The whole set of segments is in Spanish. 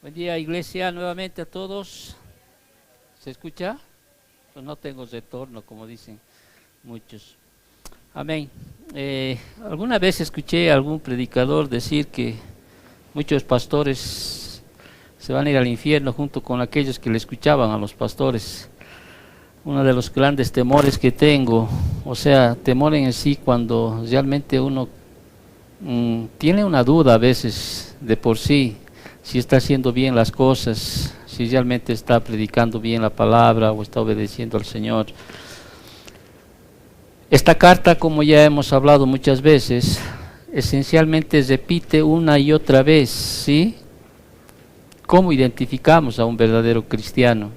Buen día, iglesia, nuevamente a todos. ¿Se escucha? Pues no tengo retorno, como dicen muchos. Amén. Alguna vez escuché a algún predicador decir que muchos pastores se van a ir al infierno junto con aquellos que le escuchaban a los pastores. Uno de los grandes temores que tengo, o sea, temor en sí cuando realmente uno tiene una duda a veces de por sí, si está haciendo bien las cosas, si realmente está predicando bien la palabra o está obedeciendo al Señor. Esta carta, como ya hemos hablado muchas veces, esencialmente repite una y otra vez, ¿sí? ¿Cómo identificamos a un verdadero cristiano?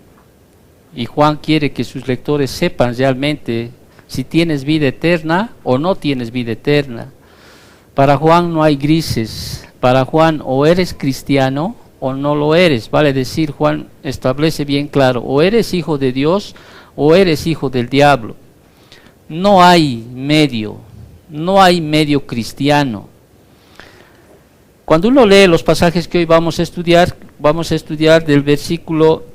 Y Juan quiere que sus lectores sepan realmente si tienes vida eterna o no tienes vida eterna. Para Juan no hay grises. Para Juan o eres cristiano o no lo eres. Vale decir, Juan establece bien claro, o eres hijo de Dios o eres hijo del diablo. No hay medio cristiano. Cuando uno lee los pasajes que hoy vamos a estudiar del versículo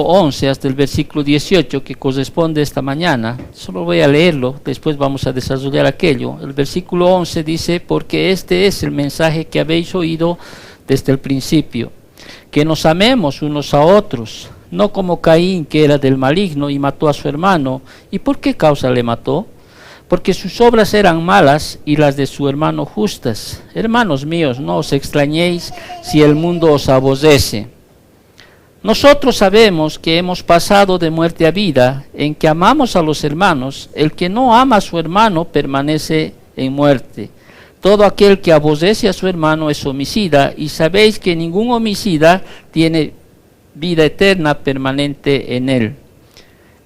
11 hasta el versículo 18 que corresponde esta mañana. Solo voy a leerlo, después vamos a desarrollar aquello. El versículo 11 dice: porque este es el mensaje que habéis oído desde el principio, que nos amemos unos a otros, no como Caín, que era del maligno y mató a su hermano. ¿Y por qué causa le mató? Porque sus obras eran malas y las de su hermano justas. Hermanos míos, no os extrañéis si el mundo os aborrece. Nosotros sabemos que hemos pasado de muerte a vida, en que amamos a los hermanos. El que no ama a su hermano permanece en muerte. Todo aquel que aborrece a su hermano es homicida, y sabéis que ningún homicida tiene vida eterna permanente en él.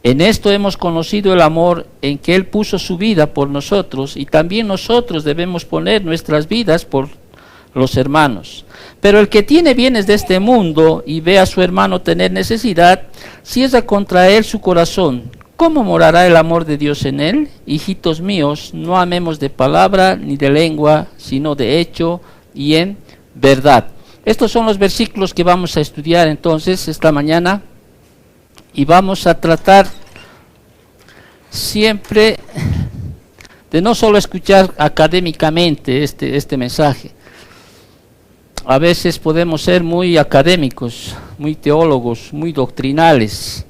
En esto hemos conocido el amor, en que Él puso su vida por nosotros, y también nosotros debemos poner nuestras vidas por los hermanos. Pero el que tiene bienes de este mundo y ve a su hermano tener necesidad, cierra contra él su corazón. ¿Cómo morará el amor de Dios en él? Hijitos míos, no amemos de palabra ni de lengua, sino de hecho y en verdad. Estos son los versículos que vamos a estudiar entonces esta mañana, y vamos a tratar siempre de no solo escuchar académicamente este mensaje. A veces podemos ser muy académicos, muy teólogos, muy doctrinales.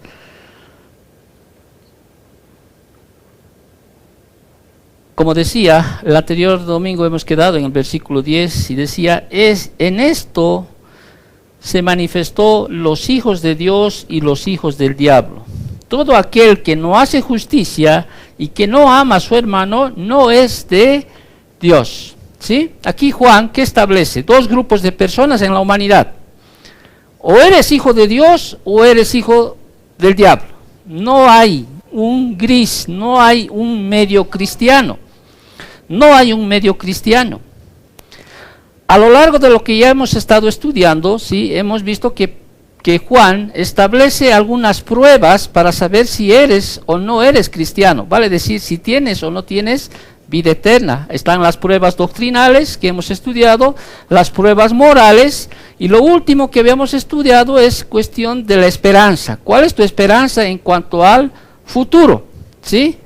Como decía, el anterior domingo hemos quedado en el versículo 10 y decía: en esto se manifestó los hijos de Dios y los hijos del diablo. Todo aquel que no hace justicia y que no ama a su hermano no es de Dios. ¿Sí? Aquí Juan, ¿qué establece? Dos grupos de personas en la humanidad. O eres hijo de Dios o eres hijo del diablo. No hay un gris, no hay un medio cristiano. No hay un medio cristiano. A lo largo de lo que ya hemos estado estudiando, ¿sí? Hemos visto que Juan establece algunas pruebas para saber si eres o no eres cristiano. Vale decir, si tienes o no tienes vida eterna. Están las pruebas doctrinales que hemos estudiado, las pruebas morales, y lo último que habíamos estudiado es cuestión de la esperanza. ¿Cuál es tu esperanza en cuanto al futuro? ¿Sí?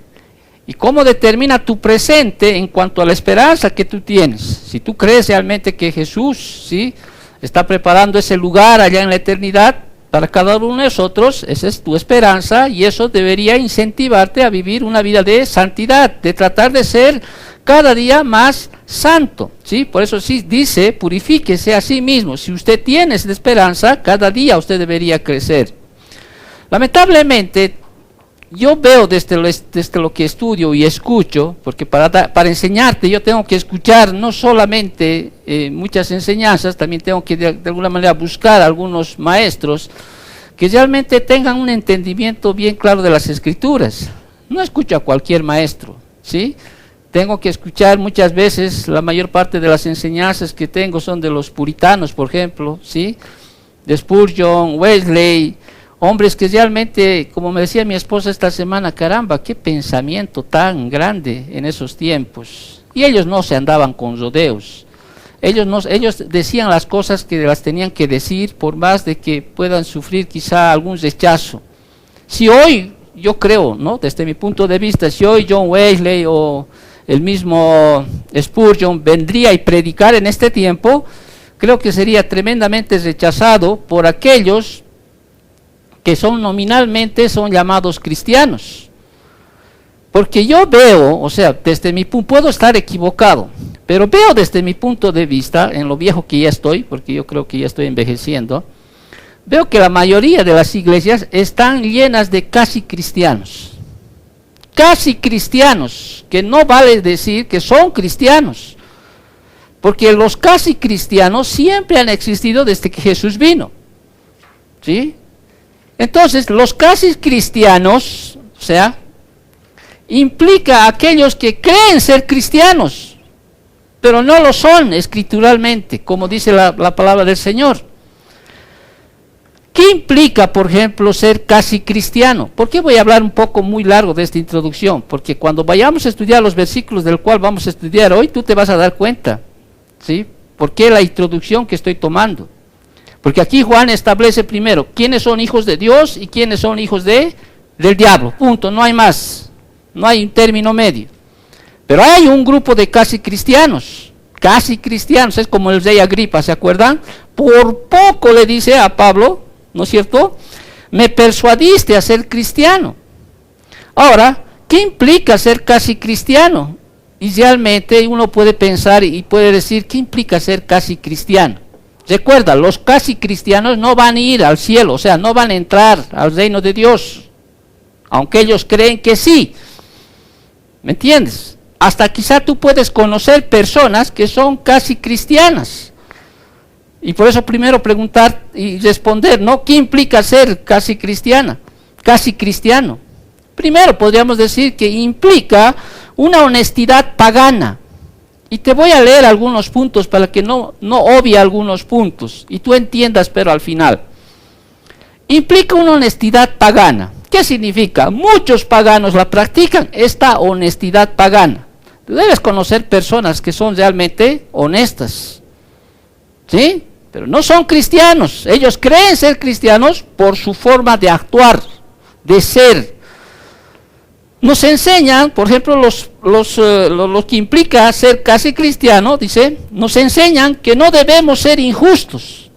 Y cómo determina tu presente en cuanto a la esperanza que tú tienes. Si tú crees realmente que Jesús, ¿sí?, está preparando ese lugar allá en la eternidad para cada uno de nosotros, esa es tu esperanza, y eso debería incentivarte a vivir una vida de santidad, de tratar de ser cada día más santo, ¿sí? Por eso sí dice: purifíquese a sí mismo. Si usted tiene esa esperanza, cada día usted debería crecer. Lamentablemente, yo veo desde lo que estudio y escucho, porque para enseñarte yo tengo que escuchar no solamente muchas enseñanzas, también tengo que de alguna manera buscar a algunos maestros que realmente tengan un entendimiento bien claro de las Escrituras. No escucho a cualquier maestro, ¿sí? Tengo que escuchar muchas veces, la mayor parte de las enseñanzas que tengo son de los puritanos, por ejemplo, ¿sí?, de Spurgeon, Wesley, hombres que realmente, como me decía mi esposa esta semana, caramba, qué pensamiento tan grande en esos tiempos. Y ellos no se andaban con rodeos. ellos decían las cosas que las tenían que decir, por más de que puedan sufrir quizá algún rechazo. Si hoy, yo creo, ¿no?, desde mi punto de vista, si hoy John Wesley o el mismo Spurgeon vendría y predicar en este tiempo, creo que sería tremendamente rechazado por aquellos que nominalmente son llamados cristianos. Porque yo veo, o sea, desde mi punto, puedo estar equivocado, pero veo desde mi punto de vista, en lo viejo que ya estoy, porque yo creo que ya estoy envejeciendo, veo que la mayoría de las iglesias están llenas de casi cristianos. Casi cristianos, que no vale decir que son cristianos, porque los casi cristianos siempre han existido desde que Jesús vino, ¿sí? Entonces, los casi cristianos, o sea, implica a aquellos que creen ser cristianos, pero no lo son escrituralmente, como dice la palabra del Señor. ¿Qué implica, por ejemplo, ser casi cristiano? ¿Por qué voy a hablar un poco muy largo de esta introducción? Porque cuando vayamos a estudiar los versículos del cual vamos a estudiar hoy, tú te vas a dar cuenta, ¿sí? ¿Por qué la introducción que estoy tomando? Porque aquí Juan establece primero quiénes son hijos de Dios y quiénes son hijos del diablo. Punto, no hay más. No hay un término medio. Pero hay un grupo de casi cristianos, es como el rey Agripa, ¿se acuerdan? Por poco le dice a Pablo, ¿no es cierto?, me persuadiste a ser cristiano. Ahora, ¿qué implica ser casi cristiano? Y realmente uno puede pensar y puede decir, ¿qué implica ser casi cristiano? Recuerda, los casi cristianos no van a ir al cielo, o sea, no van a entrar al reino de Dios, aunque ellos creen que sí. ¿Me entiendes? Hasta quizá tú puedes conocer personas que son casi cristianas. Y por eso primero preguntar y responder, ¿no? ¿Qué implica ser casi cristiana? Casi cristiano. Primero podríamos decir que implica una honestidad pagana. Y te voy a leer algunos puntos para que no obvie algunos puntos y tú entiendas, pero al final. Implica una honestidad pagana. ¿Qué significa? Muchos paganos la practican, esta honestidad pagana. Tú debes conocer personas que son realmente honestas, ¿sí? Pero no son cristianos. Ellos creen ser cristianos por su forma de actuar, de ser. Nos enseñan, por ejemplo, lo que implica ser casi cristiano, dice, nos enseñan que no debemos ser injustos,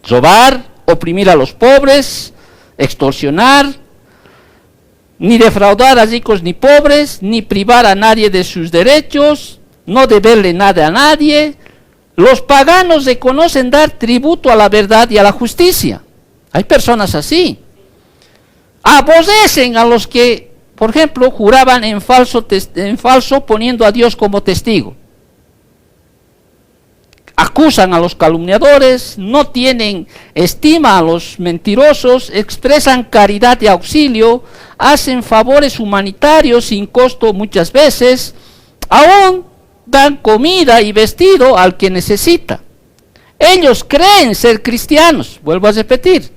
robar, oprimir a los pobres, extorsionar, ni defraudar a ricos ni pobres, ni privar a nadie de sus derechos, no deberle nada a nadie. Los paganos reconocen dar tributo a la verdad y a la justicia. Hay personas así. Aborrecen a los que, por ejemplo, juraban en falso poniendo a Dios como testigo. Acusan a los calumniadores, no tienen estima a los mentirosos, expresan caridad y auxilio, hacen favores humanitarios sin costo muchas veces, aún dan comida y vestido al que necesita. Ellos creen ser cristianos, vuelvo a repetir.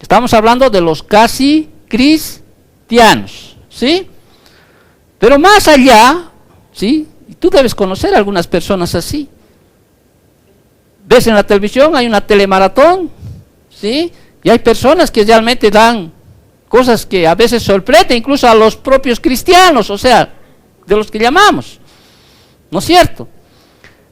Estamos hablando de los casi cristianos, ¿sí? Pero más allá, ¿sí? Tú debes conocer a algunas personas así. Ves en la televisión, hay una telemaratón, ¿sí? Y hay personas que realmente dan cosas que a veces sorprenden incluso a los propios cristianos, o sea, de los que llamamos, ¿no es cierto?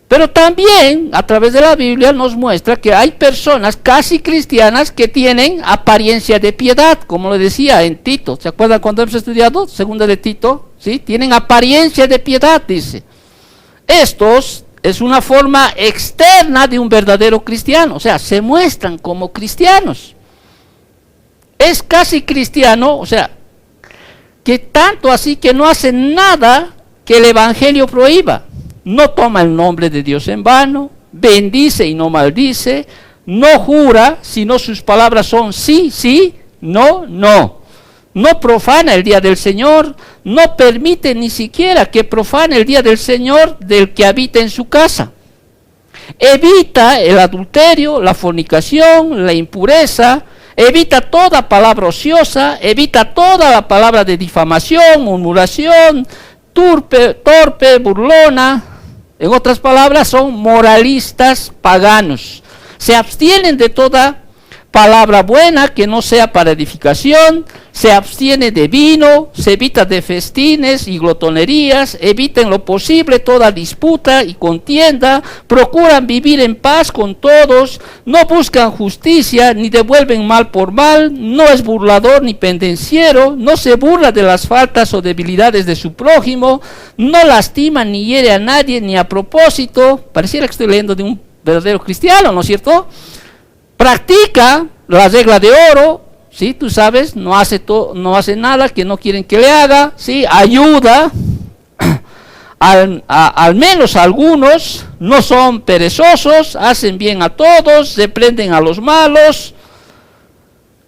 Pero también a través de la Biblia nos muestra que hay personas casi cristianas que tienen apariencia de piedad, como lo decía en Tito. ¿Se acuerdan cuando hemos estudiado? Segunda de Tito, ¿sí? Tienen apariencia de piedad, dice. Estos es una forma externa de un verdadero cristiano, o sea, se muestran como cristianos. Es casi cristiano, o sea, que tanto así que no hace nada que el evangelio prohíba. No toma el nombre de Dios en vano, bendice y no maldice, no jura, sino sus palabras son sí, sí, no, no. No profana el día del Señor, no permite ni siquiera que profane el día del Señor del que habita en su casa. Evita el adulterio, la fornicación, la impureza, evita toda palabra ociosa, evita toda la palabra de difamación, murmuración, torpe, burlona, En otras palabras, son moralistas paganos. Se abstienen de toda palabra buena que no sea para edificación, se abstiene de vino, se evita de festines y glotonerías, evita en lo posible toda disputa y contienda, procuran vivir en paz con todos, no buscan justicia ni devuelven mal por mal, no es burlador ni pendenciero, no se burla de las faltas o debilidades de su prójimo, no lastima ni hiere a nadie ni a propósito. Pareciera que estoy leyendo de un verdadero cristiano, ¿no es cierto? Practica la regla de oro, ¿sí? Tú sabes, no hace nada que no quieren que le haga, ¿sí? Ayuda, al menos algunos, no son perezosos, hacen bien a todos, reprenden a los malos,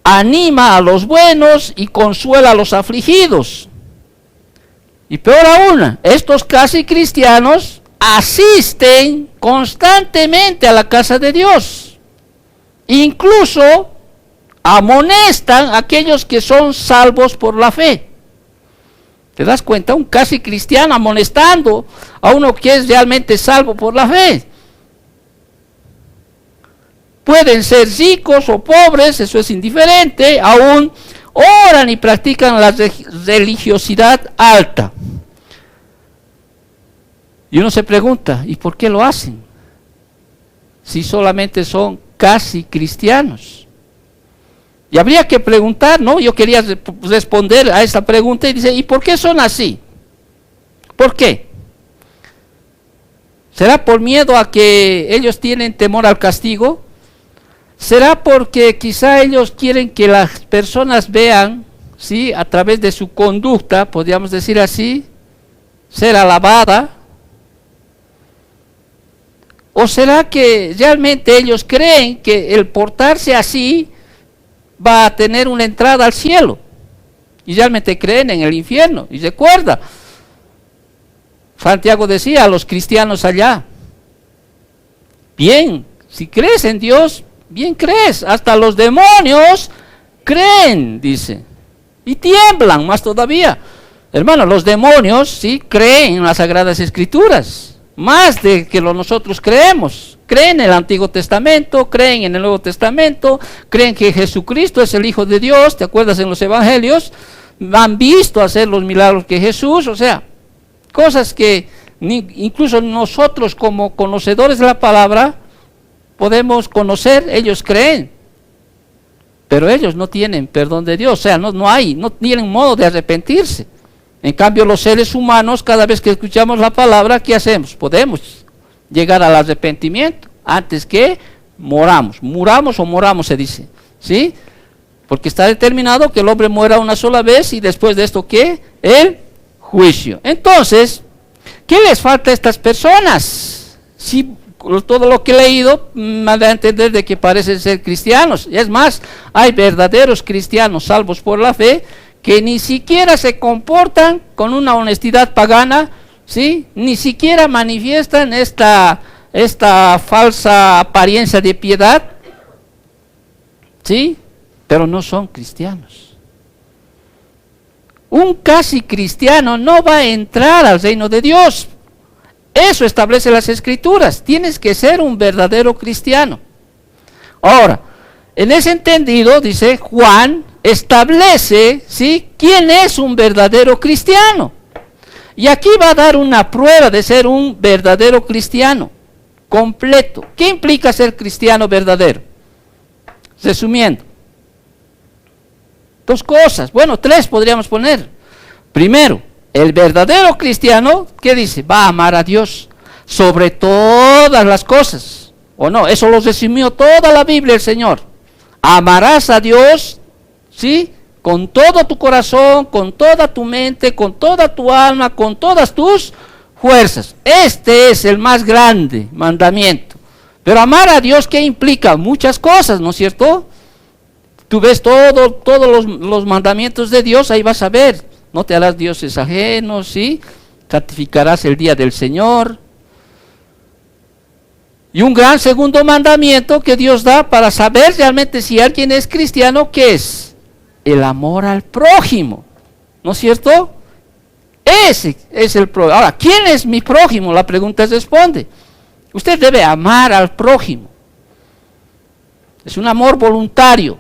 anima a los buenos y consuela a los afligidos. Y peor aún, estos casi cristianos asisten constantemente a la casa de Dios. Incluso amonestan a aquellos que son salvos por la fe. ¿Te das cuenta? Un casi cristiano amonestando a uno que es realmente salvo por la fe. Pueden ser ricos o pobres, eso es indiferente, aún oran y practican la religiosidad alta. Y uno se pregunta, ¿y por qué lo hacen? Si solamente son casi cristianos. Y habría que preguntar, ¿no? Yo quería responder a esta pregunta y dice, ¿y por qué son así? ¿Por qué? ¿Será por miedo a que ellos tienen temor al castigo? ¿Será porque quizá ellos quieren que las personas vean, ¿sí? A través de su conducta, podríamos decir así, ser alabada? ¿O será que realmente ellos creen que el portarse así va a tener una entrada al cielo? Y realmente creen en el infierno. Y recuerda, Santiago decía a los cristianos allá, bien, si crees en Dios, bien crees, hasta los demonios creen, dice, y tiemblan más todavía. Hermano, los demonios sí creen en las Sagradas Escrituras, más de que nosotros creemos. Creen en el Antiguo Testamento, creen en el Nuevo Testamento, creen que Jesucristo es el Hijo de Dios. ¿Te acuerdas en los Evangelios? Han visto hacer los milagros que Jesús, o sea, cosas que incluso nosotros como conocedores de la palabra podemos conocer, ellos creen. Pero ellos no tienen perdón de Dios, o sea, no tienen modo de arrepentirse. En cambio, los seres humanos, cada vez que escuchamos la palabra, ¿qué hacemos? Podemos llegar al arrepentimiento antes que muramos o moramos, se dice, ¿sí? Porque está determinado que el hombre muera una sola vez y después de esto, ¿qué? El juicio. Entonces, ¿qué les falta a estas personas? Si todo lo que he leído me da a entender de que parecen ser cristianos. Es más, hay verdaderos cristianos salvos por la fe que ni siquiera se comportan con una honestidad pagana, ¿sí? Ni siquiera manifiestan esta falsa apariencia de piedad, ¿sí? Pero no son cristianos. Un casi cristiano no va a entrar al reino de Dios. Eso establece las Escrituras. Tienes que ser un verdadero cristiano. Ahora, en ese entendido, dice Juan, establece, ¿sí?, quién es un verdadero cristiano. Y aquí va a dar una prueba de ser un verdadero cristiano completo. ¿Qué implica ser cristiano verdadero? Resumiendo, dos cosas, bueno, tres podríamos poner. Primero, el verdadero cristiano, ¿qué dice? Va a amar a Dios sobre todas las cosas. ¿O no? Eso lo resumió toda la Biblia el Señor. Amarás a Dios, ¿sí?, con todo tu corazón, con toda tu mente, con toda tu alma, con todas tus fuerzas. Este es el más grande mandamiento. Pero amar a Dios, ¿qué implica? Muchas cosas, ¿no es cierto? Tú ves todos los mandamientos de Dios, ahí vas a ver. No te harás dioses ajenos, ¿sí? Santificarás el día del Señor. Y un gran segundo mandamiento que Dios da para saber realmente si alguien es cristiano, ¿qué es? El amor al prójimo, ¿no es cierto? Ese es el prójimo. Ahora, ¿quién es mi prójimo? La pregunta responde. Usted debe amar al prójimo. Es un amor voluntario,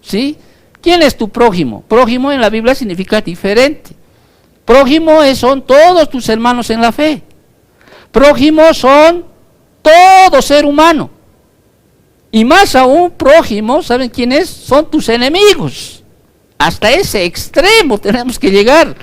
¿sí? ¿Quién es tu prójimo? Prójimo en la Biblia significa diferente. Prójimo son todos tus hermanos en la fe. Prójimo son todo ser humano. Y más aún, prójimo, ¿saben quién es? Son tus enemigos. Hasta ese extremo tenemos que llegar.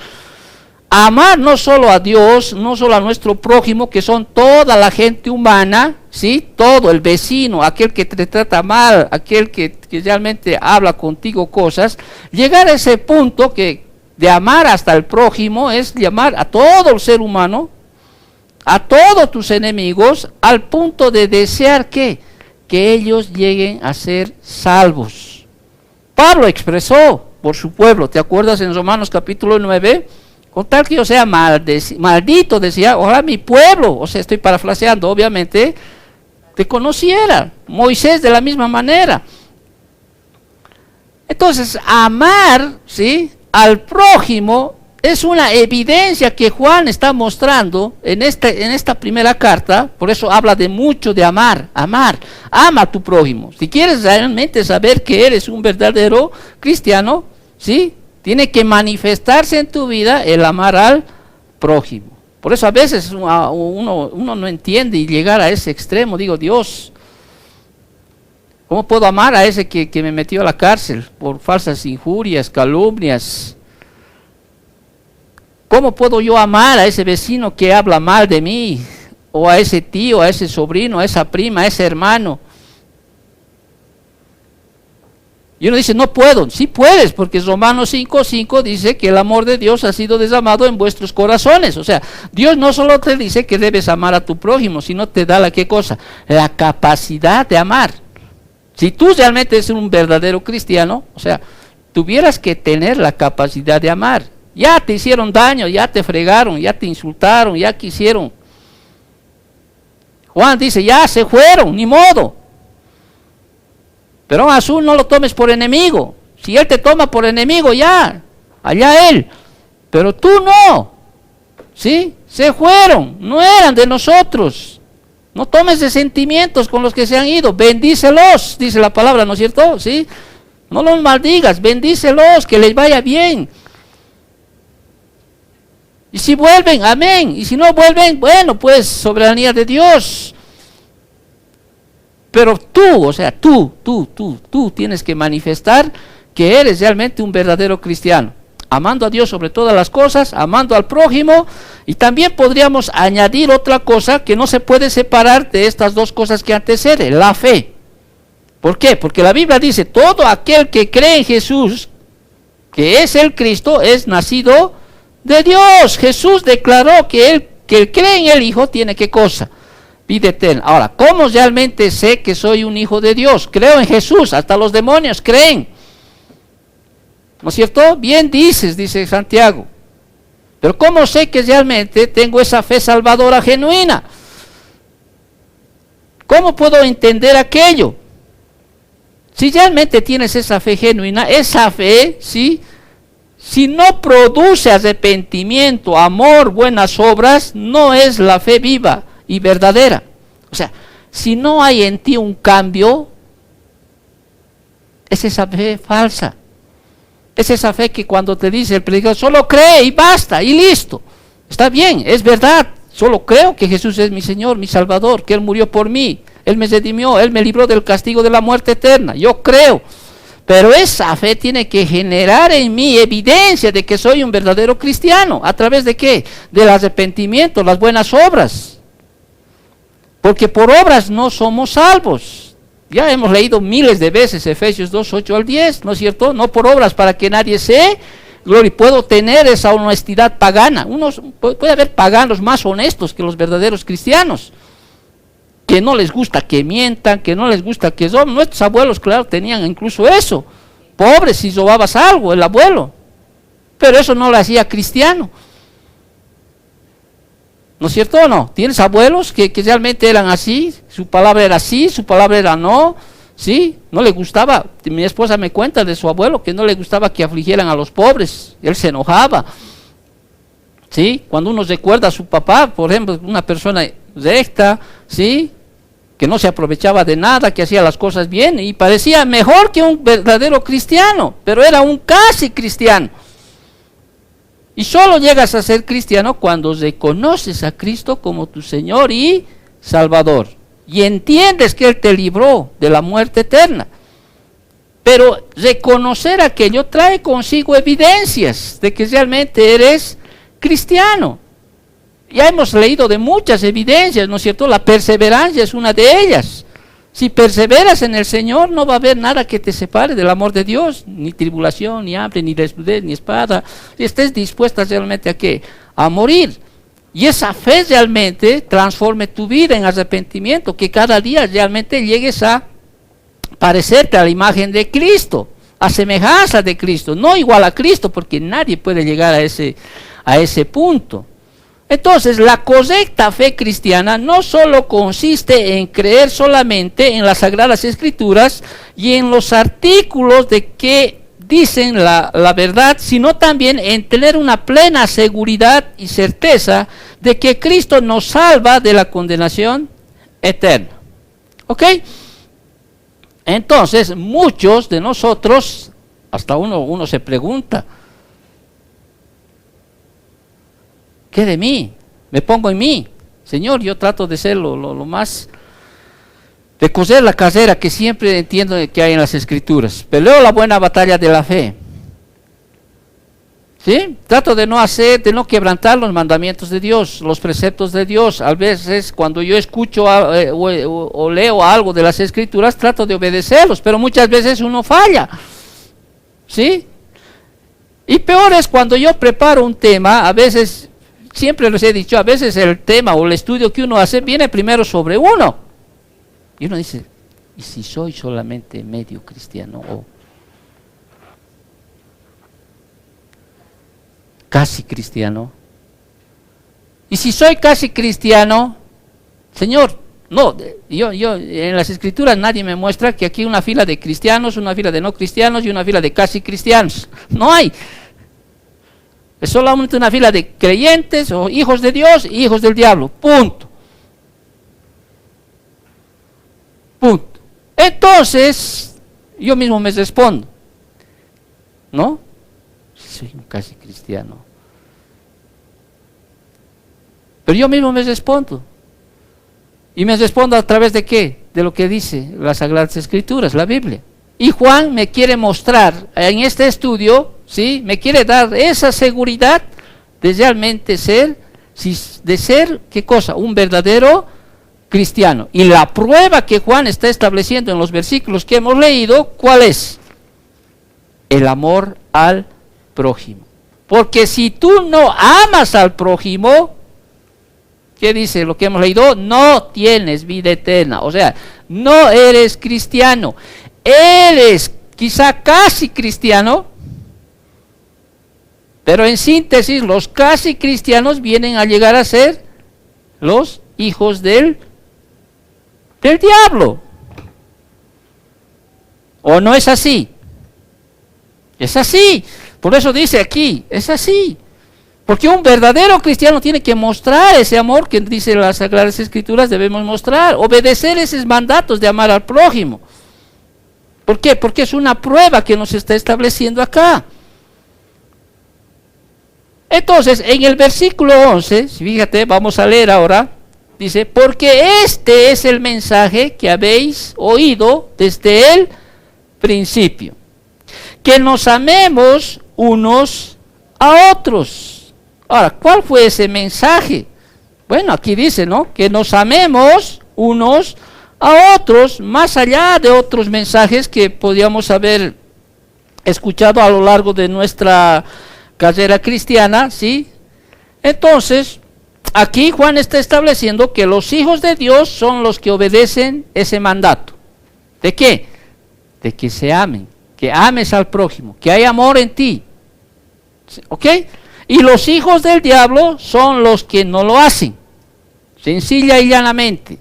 Amar no solo a Dios, no solo a nuestro prójimo, que son toda la gente humana, ¿sí? Todo, el vecino, aquel que te trata mal, aquel que realmente habla contigo cosas. Llegar a ese punto de amar hasta el prójimo es llamar a todo el ser humano, a todos tus enemigos, al punto de desear que ellos lleguen a ser salvos. Pablo expresó por su pueblo, ¿te acuerdas en Romanos capítulo 9? Con tal que yo sea maldito, decía, ojalá mi pueblo, o sea, estoy parafraseando, obviamente, te conociera. Moisés de la misma manera. Entonces, amar, ¿sí?, al prójimo es una evidencia que Juan está mostrando en esta primera carta. Por eso habla de mucho de amar. Ama a tu prójimo. Si quieres realmente saber que eres un verdadero cristiano, ¿sí?, tiene que manifestarse en tu vida el amar al prójimo. Por eso a veces uno no entiende y llegar a ese extremo. Digo, Dios, ¿cómo puedo amar a ese que me metió a la cárcel por falsas injurias, calumnias? ¿Cómo puedo yo amar a ese vecino que habla mal de mí? O a ese tío, a ese sobrino, a esa prima, a ese hermano. Y uno dice, no puedo. Sí puedes, porque Romanos 5:5 dice que el amor de Dios ha sido derramado en vuestros corazones. O sea, Dios no solo te dice que debes amar a tu prójimo, sino te da ¿qué cosa? La capacidad de amar. Si tú realmente eres un verdadero cristiano, o sea, tuvieras que tener la capacidad de amar. Ya te hicieron daño, ya te fregaron, ya te insultaron, ya quisieron. Juan dice, ya se fueron, ni modo. Pero a Azul no lo tomes por enemigo. Si él te toma por enemigo, ya, allá él. Pero tú no. ¿Sí? Se fueron, no eran de nosotros. No tomes de sentimientos con los que se han ido. Bendícelos, dice la palabra, ¿no es cierto? ¿Sí? No los maldigas, bendícelos, que les vaya bien. Y si vuelven, amén. Y si no vuelven, bueno, pues soberanía de Dios. Pero tú, o sea, tú tienes que manifestar que eres realmente un verdadero cristiano, amando a Dios sobre todas las cosas, amando al prójimo. Y también podríamos añadir otra cosa que no se puede separar de estas dos cosas que anteceden, la fe. ¿Por qué? Porque la Biblia dice, todo aquel que cree en Jesús, que es el Cristo, es nacido de Dios. Jesús declaró que el que cree en el Hijo tiene ¿qué cosa? Vida eterna. Ahora, ¿cómo realmente sé que soy un hijo de Dios? Creo en Jesús, hasta los demonios creen. ¿No es cierto? Bien dices, dice Santiago. Pero ¿cómo sé que realmente tengo esa fe salvadora genuina? ¿Cómo puedo entender aquello? Si realmente tienes esa fe genuina, esa fe, ¿sí?, si no produce arrepentimiento, amor, buenas obras, no es la fe viva y verdadera. O sea, si no hay en ti un cambio, es esa fe falsa. Es esa fe que cuando te dice el predicador, solo cree y basta y listo. Está bien, es verdad, solo creo que Jesús es mi Señor, mi Salvador, que Él murió por mí, Él me redimió, Él me libró del castigo de la muerte eterna, yo creo. Pero esa fe tiene que generar en mí evidencia de que soy un verdadero cristiano. ¿A través de qué? Del arrepentimiento, las buenas obras. Porque por obras no somos salvos. Ya hemos leído miles de veces Efesios 2:8-10, ¿no es cierto? No por obras para que nadie se glorie. Puedo tener esa honestidad pagana. Puede haber paganos más honestos que los verdaderos cristianos, que no les gusta que mientan, que no les gusta que roben. Nuestros abuelos, claro, tenían incluso eso. Pobres si robabas algo, el abuelo. Pero eso no lo hacía cristiano. ¿No es cierto o no? Tienes abuelos que realmente eran así, su palabra era sí, su palabra era no, ¿sí? No le gustaba, mi esposa me cuenta de su abuelo, que no le gustaba que afligieran a los pobres, él se enojaba. ¿sí? Cuando uno recuerda a su papá, por ejemplo, una persona recta, ¿sí? Que no se aprovechaba de nada, que hacía las cosas bien y parecía mejor que un verdadero cristiano, pero era un casi cristiano. Y solo llegas a ser cristiano cuando reconoces a Cristo como tu Señor y Salvador y entiendes que Él te libró de la muerte eterna. Pero reconocer aquello trae consigo evidencias de que realmente eres cristiano. Ya hemos leído de muchas evidencias, ¿no es cierto? La perseverancia es una de ellas. Si perseveras en el Señor, no va a haber nada que te separe del amor de Dios, ni tribulación, ni hambre, ni desnudez, ni espada. Si estés dispuesta realmente a ¿qué? A morir. Y esa fe realmente transforme tu vida en arrepentimiento, que cada día realmente llegues a parecerte a la imagen de Cristo, a semejanza de Cristo, no igual a Cristo, porque nadie puede llegar a ese punto. Entonces, la correcta fe cristiana no solo consiste en creer solamente en las Sagradas Escrituras y en los artículos de que dicen la verdad, sino también en tener una plena seguridad y certeza de que Cristo nos salva de la condenación eterna. ¿Ok? Entonces, muchos de nosotros, hasta uno se pregunta, ¿qué de mí? Me pongo en mí. Señor, yo trato de ser lo más, de coser la carrera que siempre entiendo que hay en las Escrituras. Peleo la buena batalla de la fe. ¿Sí? Trato de no quebrantar los mandamientos de Dios, los preceptos de Dios. A veces cuando yo escucho o leo algo de las Escrituras, trato de obedecerlos, pero muchas veces uno falla. ¿Sí? Y peor es cuando yo preparo un tema, a veces... Siempre les he dicho, a veces el tema o el estudio que uno hace viene primero sobre uno. Y uno dice, ¿y si soy solamente medio cristiano o casi cristiano? Y si soy casi cristiano, Señor, no, yo en las Escrituras nadie me muestra que aquí hay una fila de cristianos, una fila de no cristianos y una fila de casi cristianos. No hay. Es solamente una fila de creyentes o hijos de Dios y hijos del diablo. Punto. Punto. Entonces, yo mismo me respondo. ¿No? Soy un casi cristiano. Pero yo mismo me respondo. ¿Y me respondo a través de qué? De lo que dice las Sagradas Escrituras, la Biblia. Y Juan me quiere mostrar en este estudio, ¿sí? Me quiere dar esa seguridad de realmente ser, ¿qué cosa? Un verdadero cristiano. Y la prueba que Juan está estableciendo en los versículos que hemos leído, ¿cuál es? El amor al prójimo. Porque si tú no amas al prójimo, ¿qué dice lo que hemos leído? No tienes vida eterna. O sea, no eres cristiano. Eres quizá casi cristiano, pero en síntesis los casi cristianos vienen a llegar a ser los hijos del diablo. ¿O no es así? Es así. Por eso dice aquí, es así. Porque un verdadero cristiano tiene que mostrar ese amor que dice las Sagradas Escrituras debemos mostrar, obedecer esos mandatos de amar al prójimo. ¿Por qué? Porque es una prueba que nos está estableciendo acá. Entonces, en el versículo 11, fíjate, vamos a leer ahora, dice, porque este es el mensaje que habéis oído desde el principio, que nos amemos unos a otros. Ahora, ¿cuál fue ese mensaje? Bueno, aquí dice, ¿no? Que nos amemos unos a otros, más allá de otros mensajes que podíamos haber escuchado a lo largo de nuestra carrera cristiana, ¿sí? Entonces, aquí Juan está estableciendo que los hijos de Dios son los que obedecen ese mandato. ¿De qué? De que se amen, que ames al prójimo, que hay amor en ti. ¿Ok? Y los hijos del diablo son los que no lo hacen, sencilla y llanamente.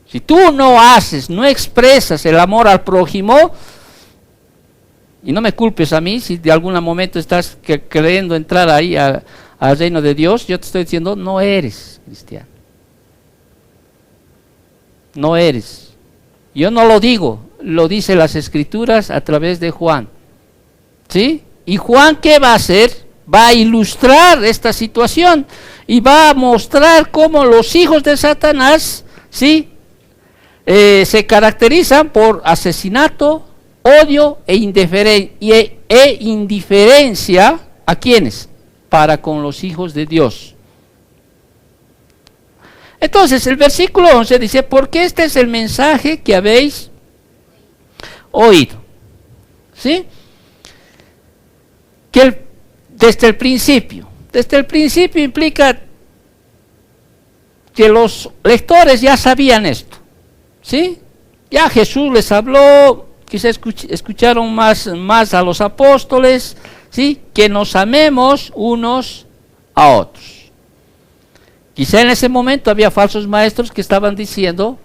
Si tú no haces, no expresas el amor al prójimo, y no me culpes a mí si de algún momento estás queriendo entrar ahí a al reino de Dios, yo te estoy diciendo, no eres cristiano. No eres. Yo no lo digo, lo dicen las Escrituras a través de Juan. ¿Sí? ¿Y Juan qué va a hacer? Va a ilustrar esta situación y va a mostrar cómo los hijos de Satanás, ¿sí? Se caracterizan por asesinato, odio e indiferencia. ¿A quiénes? Para con los hijos de Dios. Entonces el versículo 11 dice, porque este es el mensaje que habéis oído. ¿Sí? Que desde el principio implica que los lectores ya sabían esto. ¿Sí? Ya Jesús les habló, quizá escucharon más a los apóstoles, ¿sí? Que nos amemos unos a otros. Quizá en ese momento había falsos maestros que estaban diciendo,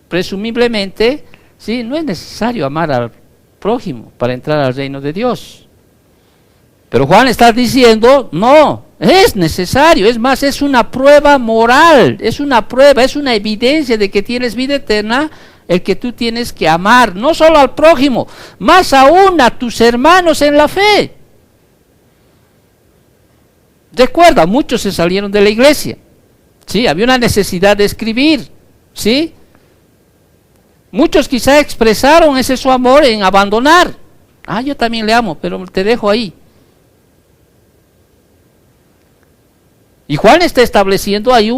presumiblemente, ¿sí? No es necesario amar al prójimo para entrar al reino de Dios. Pero Juan está diciendo, no, es necesario, es más, es una prueba moral, es una prueba, es una evidencia de que tienes vida eterna, el que tú tienes que amar, no solo al prójimo, más aún a tus hermanos en la fe. Recuerda, muchos se salieron de la iglesia, ¿sí? Había una necesidad de escribir, ¿sí? Muchos quizá expresaron ese su amor en abandonar. Yo también le amo, pero te dejo ahí. Y Juan está estableciendo ahí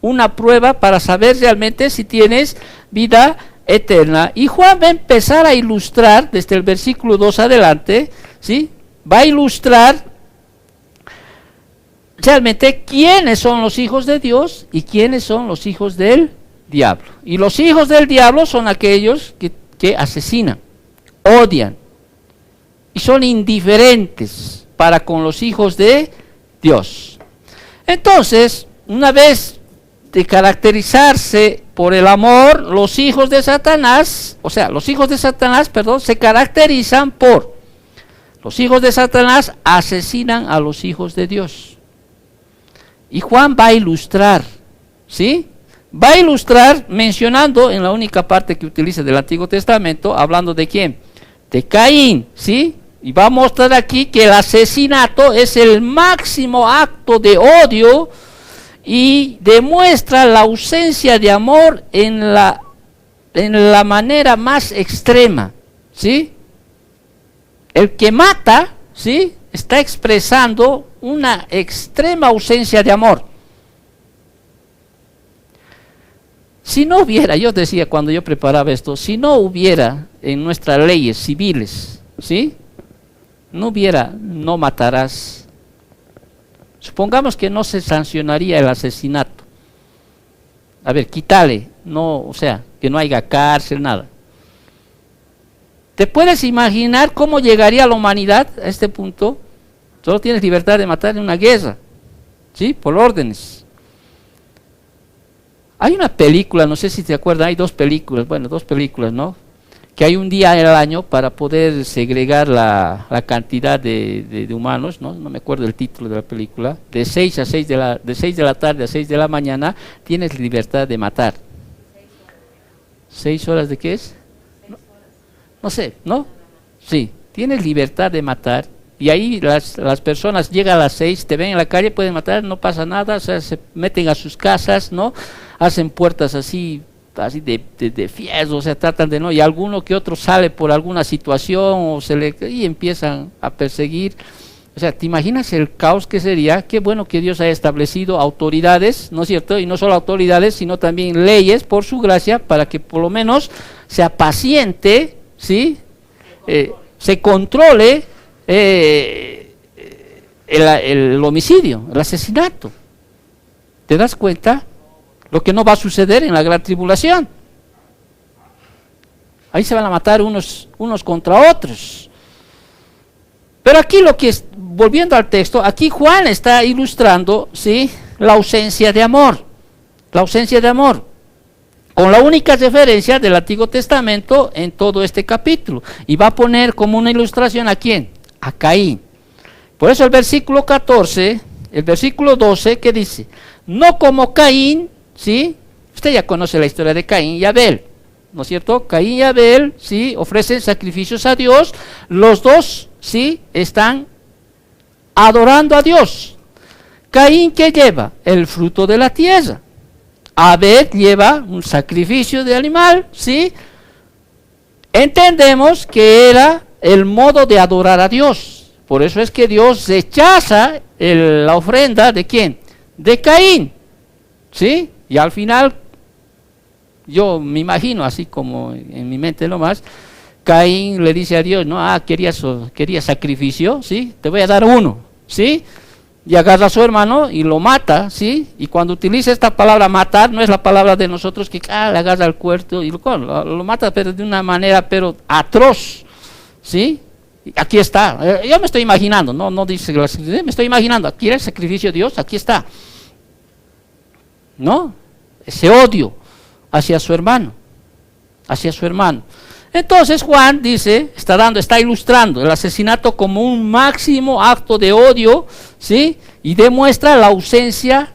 una prueba para saber realmente si tienes vida eterna. Y Juan va a empezar a ilustrar, desde el versículo 2 adelante, ¿sí? Va a ilustrar realmente quiénes son los hijos de Dios y quiénes son los hijos del diablo. Y los hijos del diablo son aquellos que asesinan, odian y son indiferentes para con los hijos de Dios. Entonces, una vez de caracterizarse por el amor, los hijos de Satanás, se caracterizan por, los hijos de Satanás asesinan a los hijos de Dios. Y Juan va a ilustrar, ¿sí? Va a ilustrar mencionando en la única parte que utiliza del Antiguo Testamento, hablando de quién, de Caín, ¿sí? Y va a mostrar aquí que el asesinato es el máximo acto de odio y demuestra la ausencia de amor en la manera más extrema, ¿sí? El que mata, ¿sí? Está expresando una extrema ausencia de amor. Si no hubiera, yo decía cuando yo preparaba esto, si no hubiera en nuestras leyes civiles, ¿sí? No hubiera, no matarás. Supongamos que no se sancionaría el asesinato. A ver, quítale, no, o sea, que no haya cárcel, nada. ¿Te puedes imaginar cómo llegaría la humanidad a este punto? Solo tienes libertad de matar en una guerra, ¿sí? Por órdenes. Hay una película, no sé si te acuerdas, hay dos películas, ¿no? Que hay un día en el año para poder segregar la cantidad de humanos, ¿no? No me acuerdo el título de la película. De 6 de la tarde a 6 de la mañana tienes libertad de matar. 6 horas de qué es? No sé, ¿no? Sí, tienes libertad de matar. Y ahí las personas llegan a las 6, te ven en la calle, pueden matar, no pasa nada, o sea, se meten a sus casas, ¿no? Hacen puertas así de fierro, o sea, tratan de no, y alguno que otro sale por alguna situación y empiezan a perseguir. O sea, ¿te imaginas el caos que sería? Qué bueno que Dios haya establecido autoridades, ¿no es cierto? Y no solo autoridades, sino también leyes por su gracia, para que por lo menos sea paciente, ¿sí? Se controle el homicidio, el asesinato. ¿Te das cuenta? Lo que no va a suceder en la gran tribulación. Ahí se van a matar unos contra otros. Pero aquí volviendo al texto, aquí Juan está ilustrando, ¿sí?, la ausencia de amor. La ausencia de amor. Con la única referencia del Antiguo Testamento en todo este capítulo. Y va a poner como una ilustración ¿a quién? A Caín. Por eso el versículo 14 el versículo 12, ¿qué dice? No como Caín, ¿sí? Usted ya conoce la historia de Caín y Abel, ¿no es cierto? Caín y Abel, ¿sí? Ofrecen sacrificios a Dios. Los dos, ¿sí? Están adorando a Dios. Caín, ¿qué lleva? El fruto de la tierra. Abel lleva un sacrificio de animal, ¿sí? Entendemos que era el modo de adorar a Dios. Por eso es que Dios rechaza la ofrenda ¿de quién? De Caín, ¿sí? Y al final, yo me imagino, así como en mi mente nomás, Caín le dice a Dios, no, quería sacrificio, ¿sí? Te voy a dar uno, ¿sí? Y agarra a su hermano y lo mata, ¿sí? Y cuando utiliza esta palabra matar, no es la palabra de nosotros que le agarra el cuerpo y lo mata, pero de una manera pero atroz, ¿sí? Aquí está, yo me estoy imaginando, no dice, me estoy imaginando, aquí era el sacrificio de Dios, aquí está, ¿no? Ese odio hacia su hermano, Entonces Juan dice, está ilustrando el asesinato como un máximo acto de odio, ¿sí? Y demuestra la ausencia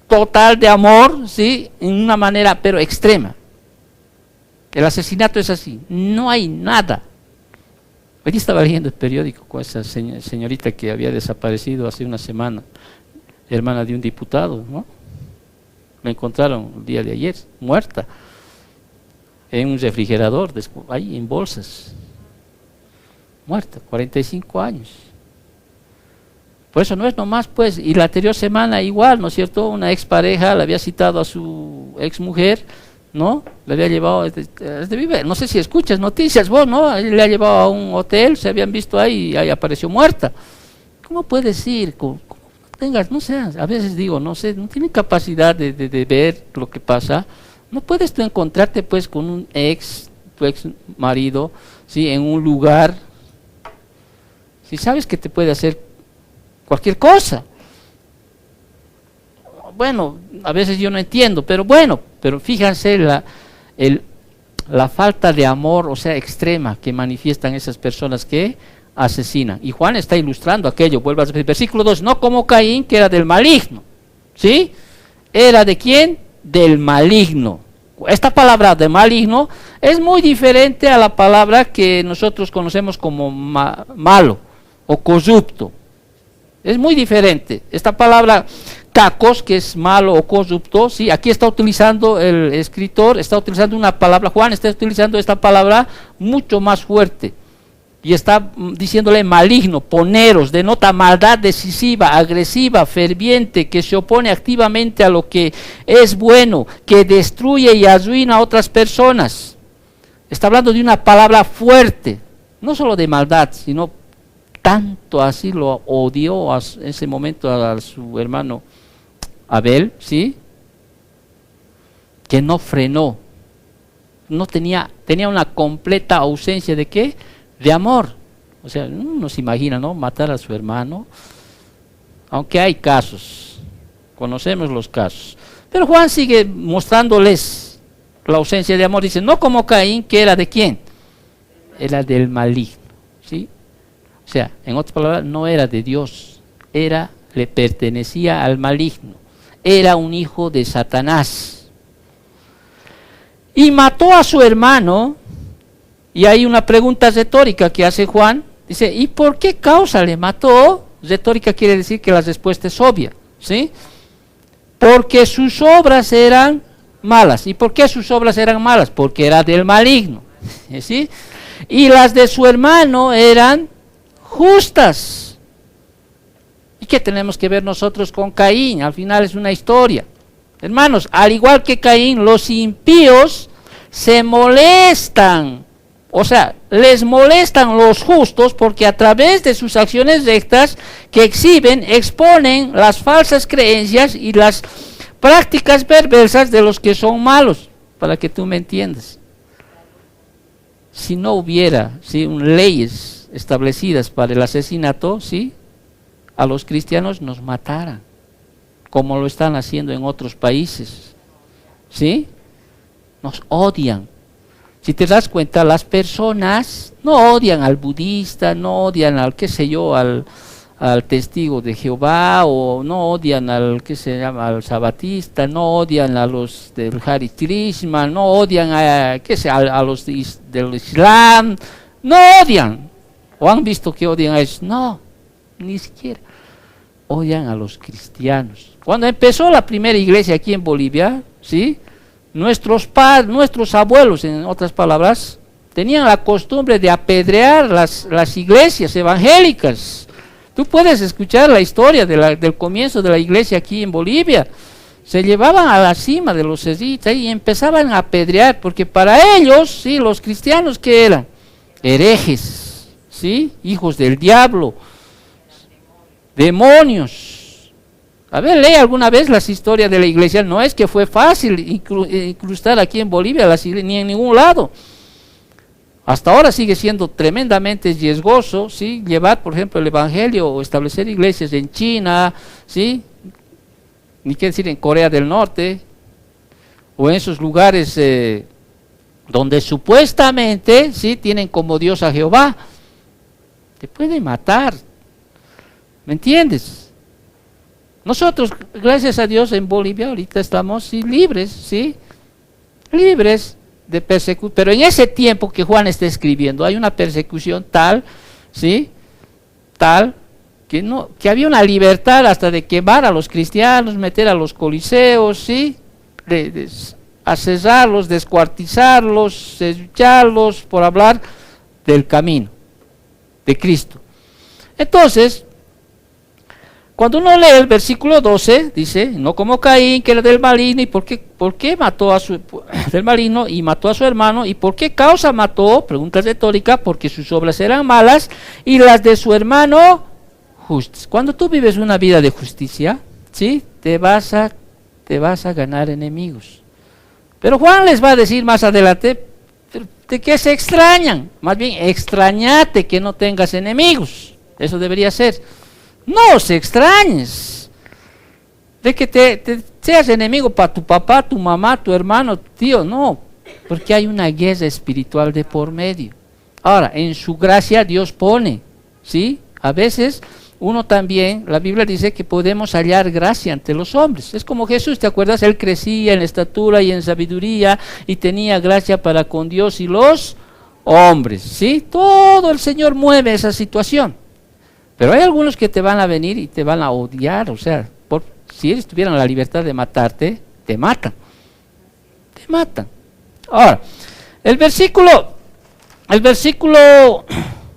total de amor, ¿sí? En una manera pero extrema. El asesinato es así, no hay nada. Hoy estaba leyendo el periódico con esa señorita que había desaparecido hace una semana, hermana de un diputado, ¿no? La encontraron el día de ayer, muerta, en un refrigerador, ahí en bolsas, muerta, 45 años. Por eso no es nomás, pues, y la anterior semana igual, ¿no es cierto? Una expareja le había citado a su exmujer, ¿no? Le había llevado, no sé si escuchas noticias vos, ¿no? Le ha llevado a un hotel, se habían visto ahí y ahí apareció muerta. ¿Cómo puedes ir? Tengas, no sé, a veces digo, no sé, no tienen capacidad de ver lo que pasa. No puedes tú encontrarte pues con tu ex marido, ¿sí? En un lugar, si sabes que te puede hacer cualquier cosa. Bueno, a veces yo no entiendo, pero bueno, pero fíjense la falta de amor, o sea, extrema que manifiestan esas personas que asesinan. Y Juan está ilustrando aquello, vuelve al versículo 2, no como Caín, que era del maligno, ¿sí? ¿Era de quién? Del maligno. Esta palabra de maligno es muy diferente a la palabra que nosotros conocemos como malo o corrupto. Es muy diferente. Esta palabra tacos, que es malo o corrupto, ¿sí? Aquí está utilizando el escritor, está utilizando una palabra, Juan está utilizando esta palabra mucho más fuerte. Y está diciéndole maligno, poneros, denota maldad decisiva, agresiva, ferviente, que se opone activamente a lo que es bueno, que destruye y arruina a otras personas. Está hablando de una palabra fuerte, no solo de maldad, sino tanto así lo odió en ese momento a su hermano Abel, ¿sí? Que no frenó, tenía una completa ausencia de ¿qué? De amor. O sea, uno se imagina, ¿no? Matar a su hermano, aunque hay casos, conocemos los casos, pero Juan sigue mostrándoles la ausencia de amor. Dice, no como Caín, que era de quién, era del maligno, ¿sí? O sea, en otras palabras, no era de Dios, le pertenecía al maligno, era un hijo de Satanás y mató a su hermano. Y hay una pregunta retórica que hace Juan, dice, ¿y por qué causa le mató? Retórica quiere decir que la respuesta es obvia, ¿sí? Porque sus obras eran malas. ¿Y por qué sus obras eran malas? Porque era del maligno, ¿sí? Y las de su hermano eran justas. ¿Y qué tenemos que ver nosotros con Caín? Al final es una historia. Hermanos, al igual que Caín, los impíos se molestan. O sea, les molestan los justos porque a través de sus acciones rectas que exhiben, exponen las falsas creencias y las prácticas perversas de los que son malos, para que tú me entiendas. Si no hubiera, ¿sí?, leyes establecidas para el asesinato, ¿sí?, a los cristianos nos mataran, como lo están haciendo en otros países, ¿sí? Nos odian. Si te das cuenta, las personas no odian al budista, no odian al, qué sé yo, al al testigo de Jehová, o no odian al que se llama al sabatista, no odian a los del Hare Krishna, no odian a los del Islam, no odian, o han visto que odian a ellos, no, ni siquiera odian a los cristianos. Cuando empezó la primera iglesia aquí en Bolivia, ¿sí? Nuestros abuelos, en otras palabras, tenían la costumbre de apedrear las iglesias evangélicas. Tú puedes escuchar la historia del comienzo de la iglesia aquí en Bolivia. Se llevaban a la cima de los cerritos y empezaban a apedrear, porque para ellos, sí, los cristianos, ¿qué eran? Herejes, ¿sí? Hijos del diablo, demonios. A ver, lee alguna vez las historias de la iglesia. No es que fue fácil incrustar aquí en Bolivia ni en ningún lado. Hasta ahora sigue siendo tremendamente riesgoso, ¿sí? Llevar, por ejemplo, el evangelio o establecer iglesias en China, ¿sí? Ni qué decir en Corea del Norte, o en esos lugares donde supuestamente, ¿sí? Tienen como Dios a Jehová. Te pueden matar, ¿me entiendes? Nosotros, gracias a Dios, en Bolivia ahorita estamos libres, ¿sí? Libres de persecución, pero en ese tiempo que Juan está escribiendo hay una persecución tal, ¿sí? Tal que había una libertad hasta de quemar a los cristianos, meter a los coliseos, ¿sí? Asesarlos, descuartizarlos, sellarlos, por hablar del camino de Cristo. Entonces, cuando uno lee el versículo 12, dice, no como Caín, que era del maligno, y por qué mató del maligno y mató a su hermano, y por qué causa mató, pregunta retórica, porque sus obras eran malas, y las de su hermano justas. Cuando tú vives una vida de justicia, ¿sí? te vas a ganar enemigos. Pero Juan les va a decir más adelante, de que se extrañan, más bien extrañate que no tengas enemigos, eso debería ser. No se extrañes de que te seas enemigo para tu papá, tu mamá, tu hermano, tu tío, no, porque hay una guerra espiritual de por medio. Ahora, en su gracia Dios pone, ¿sí? A veces uno también, la Biblia dice que podemos hallar gracia ante los hombres. Es como Jesús, ¿te acuerdas? Él crecía en estatura y en sabiduría y tenía gracia para con Dios y los hombres, ¿sí? Todo el Señor mueve esa situación. Pero hay algunos que te van a venir y te van a odiar, o sea, si ellos tuvieran la libertad de matarte, te matan. Te matan. Ahora, el versículo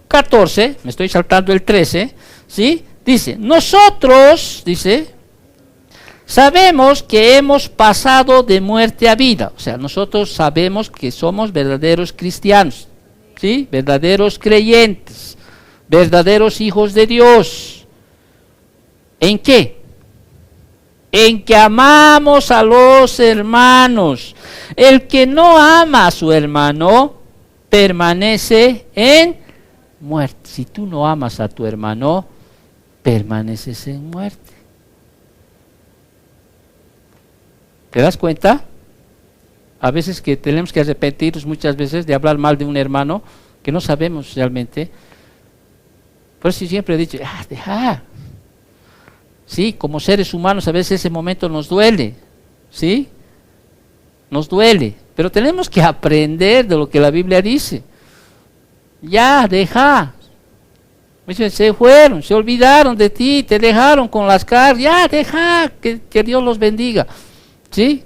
14, me estoy saltando el 13, ¿sí? Dice, nosotros, dice, sabemos que hemos pasado de muerte a vida. O sea, nosotros sabemos que somos verdaderos cristianos, ¿sí? Verdaderos creyentes. Verdaderos hijos de Dios. ¿En qué? En que amamos a los hermanos. El que no ama a su hermano permanece en muerte. Si tú no amas a tu hermano, permaneces en muerte. ¿Te das cuenta? A veces que tenemos que arrepentirnos muchas veces de hablar mal de un hermano que no sabemos realmente. Por eso siempre he dicho, deja. Sí, como seres humanos a veces ese momento nos duele, ¿sí? Nos duele, pero tenemos que aprender de lo que la Biblia dice. Ya, deja. Se fueron, se olvidaron de ti, te dejaron con las cargas, ya, deja, que Dios los bendiga, ¿sí?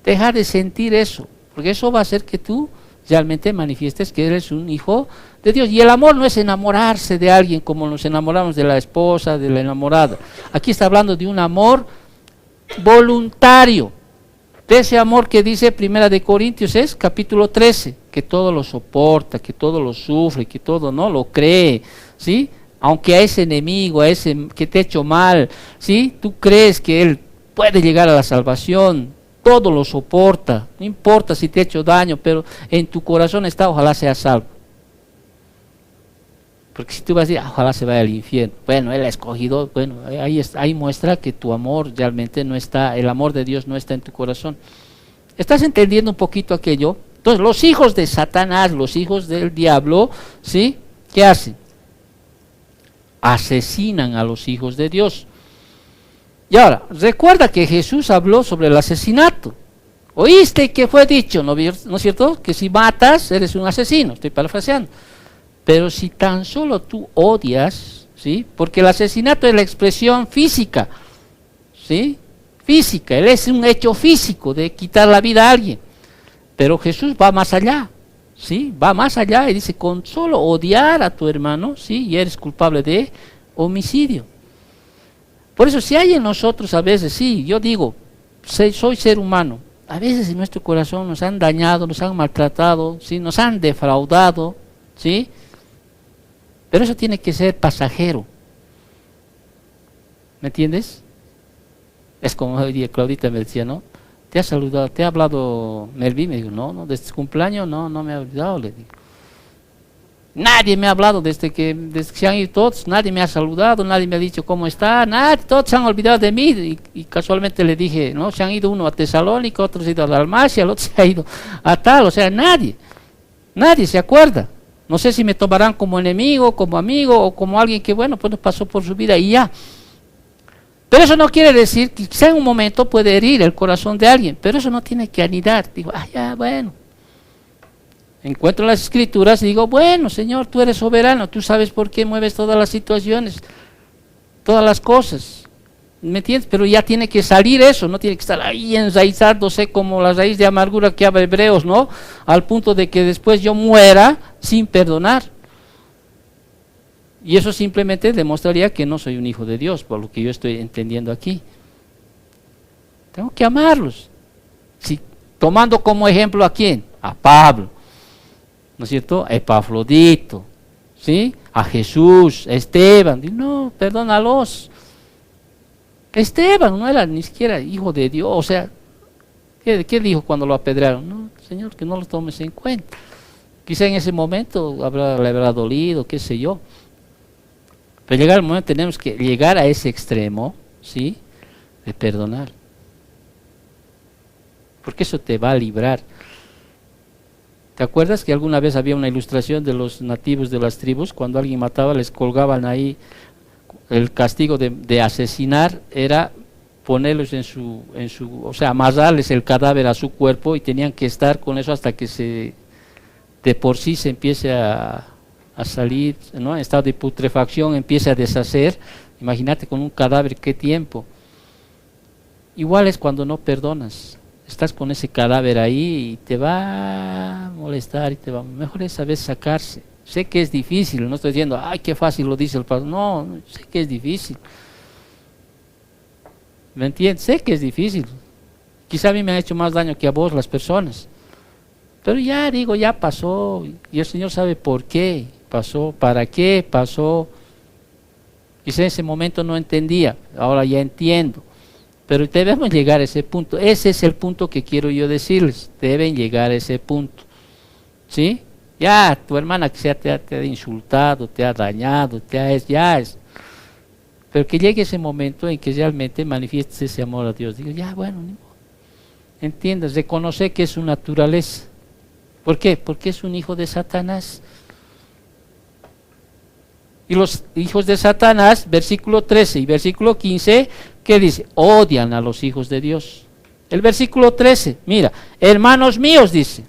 Deja de sentir eso, porque eso va a hacer que tú realmente manifiestes que eres un hijo de Dios. Y el amor no es enamorarse de alguien como nos enamoramos de la esposa, de la enamorada. Aquí está hablando de un amor voluntario, de ese amor que dice Primera de Corintios, es capítulo 13, que todo lo soporta, que todo lo sufre, que todo no lo cree, ¿sí? Aunque a ese enemigo, a ese que te ha hecho mal, ¿sí? Tú crees que él puede llegar a la salvación, todo lo soporta, no importa si te ha hecho daño, pero en tu corazón está, ojalá sea salvo. Porque si tú vas a decir, ojalá se vaya al infierno, bueno, él ha escogido, bueno, ahí muestra que tu amor realmente no está, el amor de Dios no está en tu corazón. ¿Estás entendiendo un poquito aquello? Entonces, los hijos de Satanás, los hijos del diablo, ¿sí? ¿Qué hacen? asesinan a los hijos de Dios. Y ahora, recuerda que Jesús habló sobre el asesinato. ¿Oíste que fue dicho? ¿No es cierto? Que si matas, eres un asesino. Estoy parafraseando. Pero si tan solo tú odias, ¿sí? Porque el asesinato es la expresión física, ¿sí? Física, él es un hecho físico de quitar la vida a alguien. Pero Jesús va más allá, ¿sí? Va más allá y dice, con solo odiar a tu hermano, ¿sí? Y eres culpable de homicidio. Por eso si hay en nosotros a veces, sí, yo digo, soy ser humano, a veces en nuestro corazón nos han dañado, nos han maltratado, ¿sí? Nos han defraudado, ¿sí? Pero eso tiene que ser pasajero. ¿Me entiendes? Es como hoy día Claudita me decía, ¿no? ¿Te ha saludado, te ha hablado Melvin? Me dijo, no, desde su cumpleaños no me ha olvidado, le digo. Nadie me ha hablado desde que se han ido todos, nadie me ha saludado, nadie me ha dicho cómo está, nadie, todos se han olvidado de mí. Y casualmente le dije, ¿no? Se han ido uno a Tesalónica, otro se ha ido a Dalmacia, el otro se ha ido a tal, o sea, nadie se acuerda. No sé si me tomarán como enemigo, como amigo o como alguien que, bueno, pues pasó por su vida y ya. Pero eso no quiere decir que quizá en un momento puede herir el corazón de alguien, pero eso no tiene que anidar. Digo, ya, bueno. Encuentro las escrituras y digo, bueno, Señor, tú eres soberano, tú sabes por qué mueves todas las situaciones, todas las cosas. ¿Me entiendes? Pero ya tiene que salir eso, no tiene que estar ahí enraizándose como la raíz de amargura que habla Hebreos, ¿no? Al punto de que después yo muera sin perdonar. Y eso simplemente demostraría que no soy un hijo de Dios, por lo que yo estoy entendiendo aquí. Tengo que amarlos. Si, tomando como ejemplo a quién, a Pablo, ¿no es cierto? A Epafrodito, ¿sí? A Jesús, a Esteban. No, perdónalos. Esteban no era ni siquiera hijo de Dios, o sea, ¿qué dijo cuando lo apedrearon? No, Señor, que no lo tomes en cuenta. Quizá en ese momento le habrá dolido, qué sé yo. Pero llegar el momento tenemos que llegar a ese extremo, ¿sí? De perdonar. Porque eso te va a librar. ¿Te acuerdas que alguna vez había una ilustración de los nativos de las tribus? Cuando alguien mataba, les colgaban ahí. El castigo de asesinar era ponerlos o sea, amarrarles el cadáver a su cuerpo y tenían que estar con eso hasta que de por sí se empiece a salir, ¿no? En estado de putrefacción, empiece a deshacer. Imagínate con un cadáver, ¿qué tiempo? Igual es cuando no perdonas. Estás con ese cadáver ahí y te va a molestar y mejor es saber sacarse. Sé que es difícil, no estoy diciendo, ay, qué fácil lo dice el pastor. No, sé que es difícil. ¿Me entiendes? Sé que es difícil. Quizá a mí me han hecho más daño que a vos las personas. Pero ya digo, ya pasó. Y el Señor sabe por qué pasó, para qué pasó. Quizá en ese momento no entendía, ahora ya entiendo. Pero debemos llegar a ese punto. Ese es el punto que quiero yo decirles. Deben llegar a ese punto. ¿Sí? Ya, tu hermana que te ha insultado, te ha dañado, pero que llegue ese momento en que realmente manifiestes ese amor a Dios. Digo, ya, bueno, entiendas, reconoce que es su naturaleza. ¿Por qué? Porque es un hijo de Satanás. Y los hijos de Satanás, versículo 13 y versículo 15, ¿qué dice? Odian a los hijos de Dios. El versículo 13, mira, hermanos míos, dice,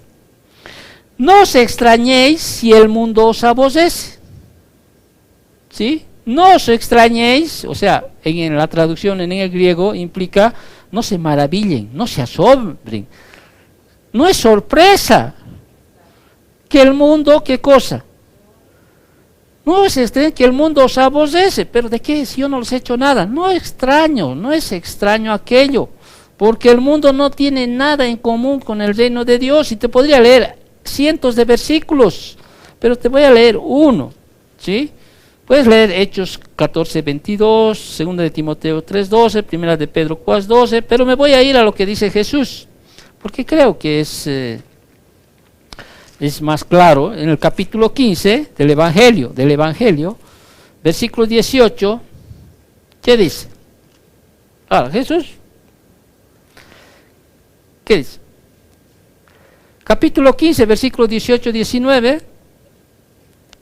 no os extrañéis si el mundo os aborrece. ¿Sí? No os extrañéis, o sea, en la traducción en el griego implica, no se maravillen, no se asombren. No es sorpresa que el mundo, ¿qué cosa? No es que el mundo os aborrece, pero ¿de qué? Si yo no les he hecho nada. No es extraño aquello, porque el mundo no tiene nada en común con el reino de Dios. Y te podría leer cientos de versículos, pero te voy a leer uno, ¿sí? Puedes leer Hechos 14:22, 2 de Timoteo 3:12, 1 de Pedro 4:12, pero me voy a ir a lo que dice Jesús, porque creo que es más claro. En el capítulo 15 del Evangelio, versículo 18, ¿qué dice? Ahora, Jesús, ¿qué dice? Capítulo 15, versículo 18-19,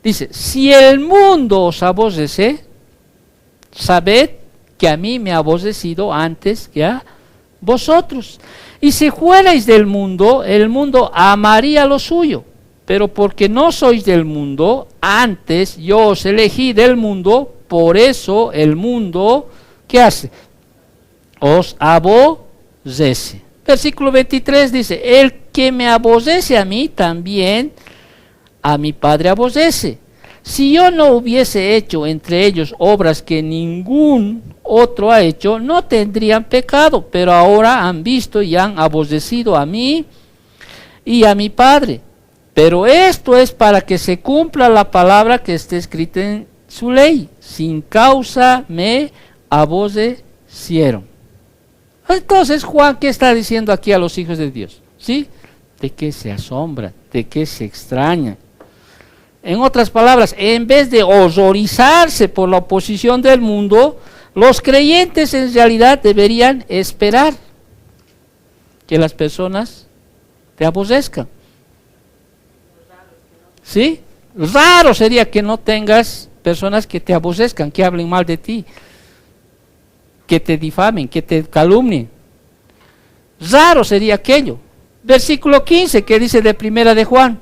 dice, si el mundo os aborrece, sabed que a mí me ha aborrecido antes que a vosotros. Y si fuerais del mundo, el mundo amaría lo suyo. Pero porque no sois del mundo, antes yo os elegí del mundo, por eso el mundo, ¿qué hace? Os aborrece. Versículo 23 dice, el que me aborrece a mí, también a mi Padre aborrece. Si yo no hubiese hecho entre ellos obras que ningún otro ha hecho, no tendrían pecado, pero ahora han visto y han aborrecido a mí y a mi Padre. Pero esto es para que se cumpla la palabra que está escrita en su ley. Sin causa me aborrecieron. Entonces Juan, ¿qué está diciendo aquí a los hijos de Dios? ¿Sí? De que se asombran, de que se extrañan. En otras palabras, en vez de horrorizarse por la oposición del mundo, los creyentes en realidad deberían esperar que las personas te aborrezcan. ¿Sí? Raro sería que no tengas personas que te aborrezcan, que hablen mal de ti, que te difamen, que te calumnien. Raro sería aquello. Versículo 15, que dice de Primera de Juan.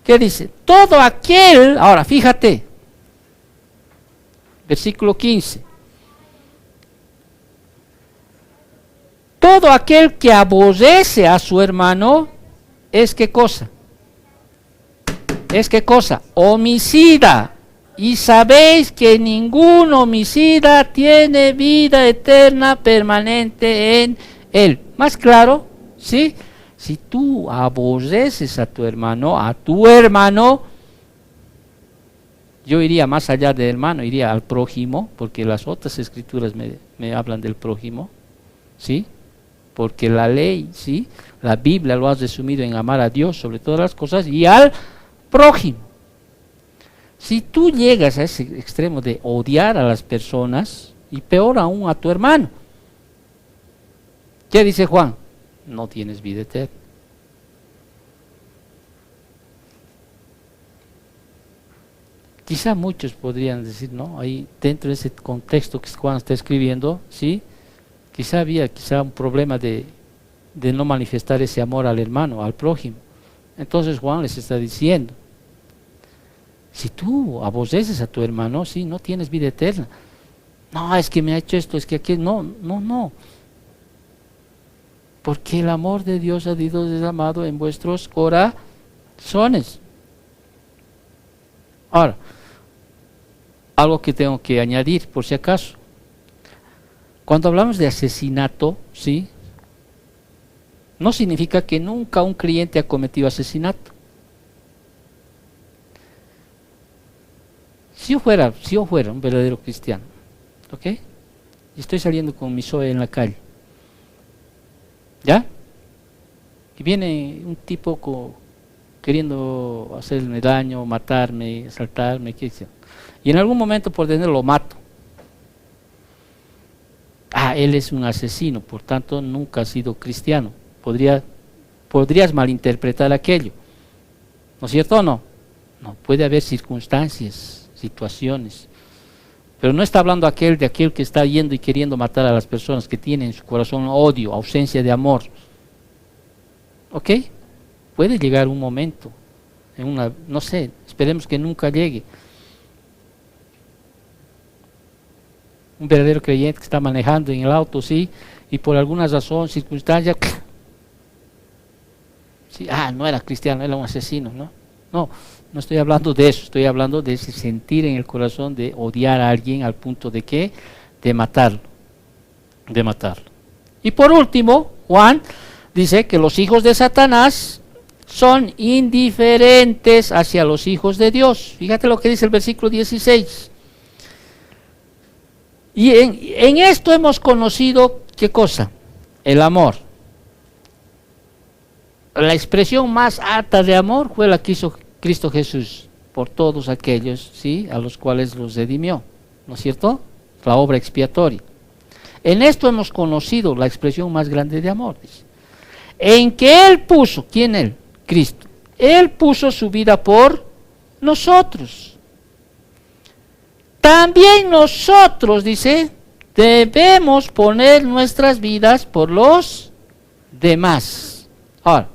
¿Qué dice? Todo aquel, ahora fíjate, versículo 15. Todo aquel que aborrece a su hermano, ¿es qué cosa? ¿Es qué cosa? Homicida. Y sabéis que ningún homicida tiene vida eterna permanente en él. ¿Más claro? ¿Sí? Si tú aborreces a tu hermano, yo iría más allá del hermano, iría al prójimo, porque las otras escrituras me hablan del prójimo, ¿sí? Porque la ley, ¿sí? La Biblia lo ha resumido en amar a Dios sobre todas las cosas y al prójimo. Si tú llegas a ese extremo de odiar a las personas, y peor aún a tu hermano, ¿qué dice Juan? No tienes vida eterna. Quizá muchos podrían decir, no, ahí dentro de ese contexto que Juan está escribiendo, ¿sí? Quizá había un problema de no manifestar ese amor al hermano, al prójimo. Entonces Juan les está diciendo, si tú aborreces a tu hermano, sí, no tienes vida eterna. No, es que me ha hecho esto, es que aquí, no. Porque el amor de Dios ha sido derramado en vuestros corazones. Ahora, algo que tengo que añadir, por si acaso. Cuando hablamos de asesinato, ¿sí? No significa que nunca un creyente ha cometido asesinato. Si yo fuera un verdadero cristiano, ¿ok? Y estoy saliendo con mi Zoe en la calle, ¿ya? Y viene un tipo queriendo hacerme daño, matarme, asaltarme, qué sé yo. Y en algún momento por tenerlo lo mato. Él es un asesino, por tanto nunca ha sido cristiano. Podrías malinterpretar aquello. ¿No es cierto o no? No, puede haber circunstancias, situaciones. Pero no está hablando de aquel que está yendo y queriendo matar a las personas, que tiene en su corazón odio, ausencia de amor. ¿Ok? Puede llegar un momento, no sé, esperemos que nunca llegue. Un verdadero creyente que está manejando en el auto, sí, y por alguna razón, circunstancia, sí, no era cristiano, era un asesino, ¿no? No estoy hablando de eso, estoy hablando de ese sentir en el corazón de odiar a alguien al punto de ¿qué? De matarlo. Y por último, Juan dice que los hijos de Satanás son indiferentes hacia los hijos de Dios. Fíjate lo que dice el versículo 16. Y en esto hemos conocido, ¿qué cosa? El amor. La expresión más alta de amor fue la que hizo Cristo Jesús por todos aquellos, ¿sí? A los cuales los redimió, ¿no es cierto? La obra expiatoria. En esto hemos conocido la expresión más grande de amor, dice. En que Él puso, ¿quién Él? Cristo. Él puso su vida por nosotros. también nosotros, dice, debemos poner nuestras vidas por los demás. Ahora,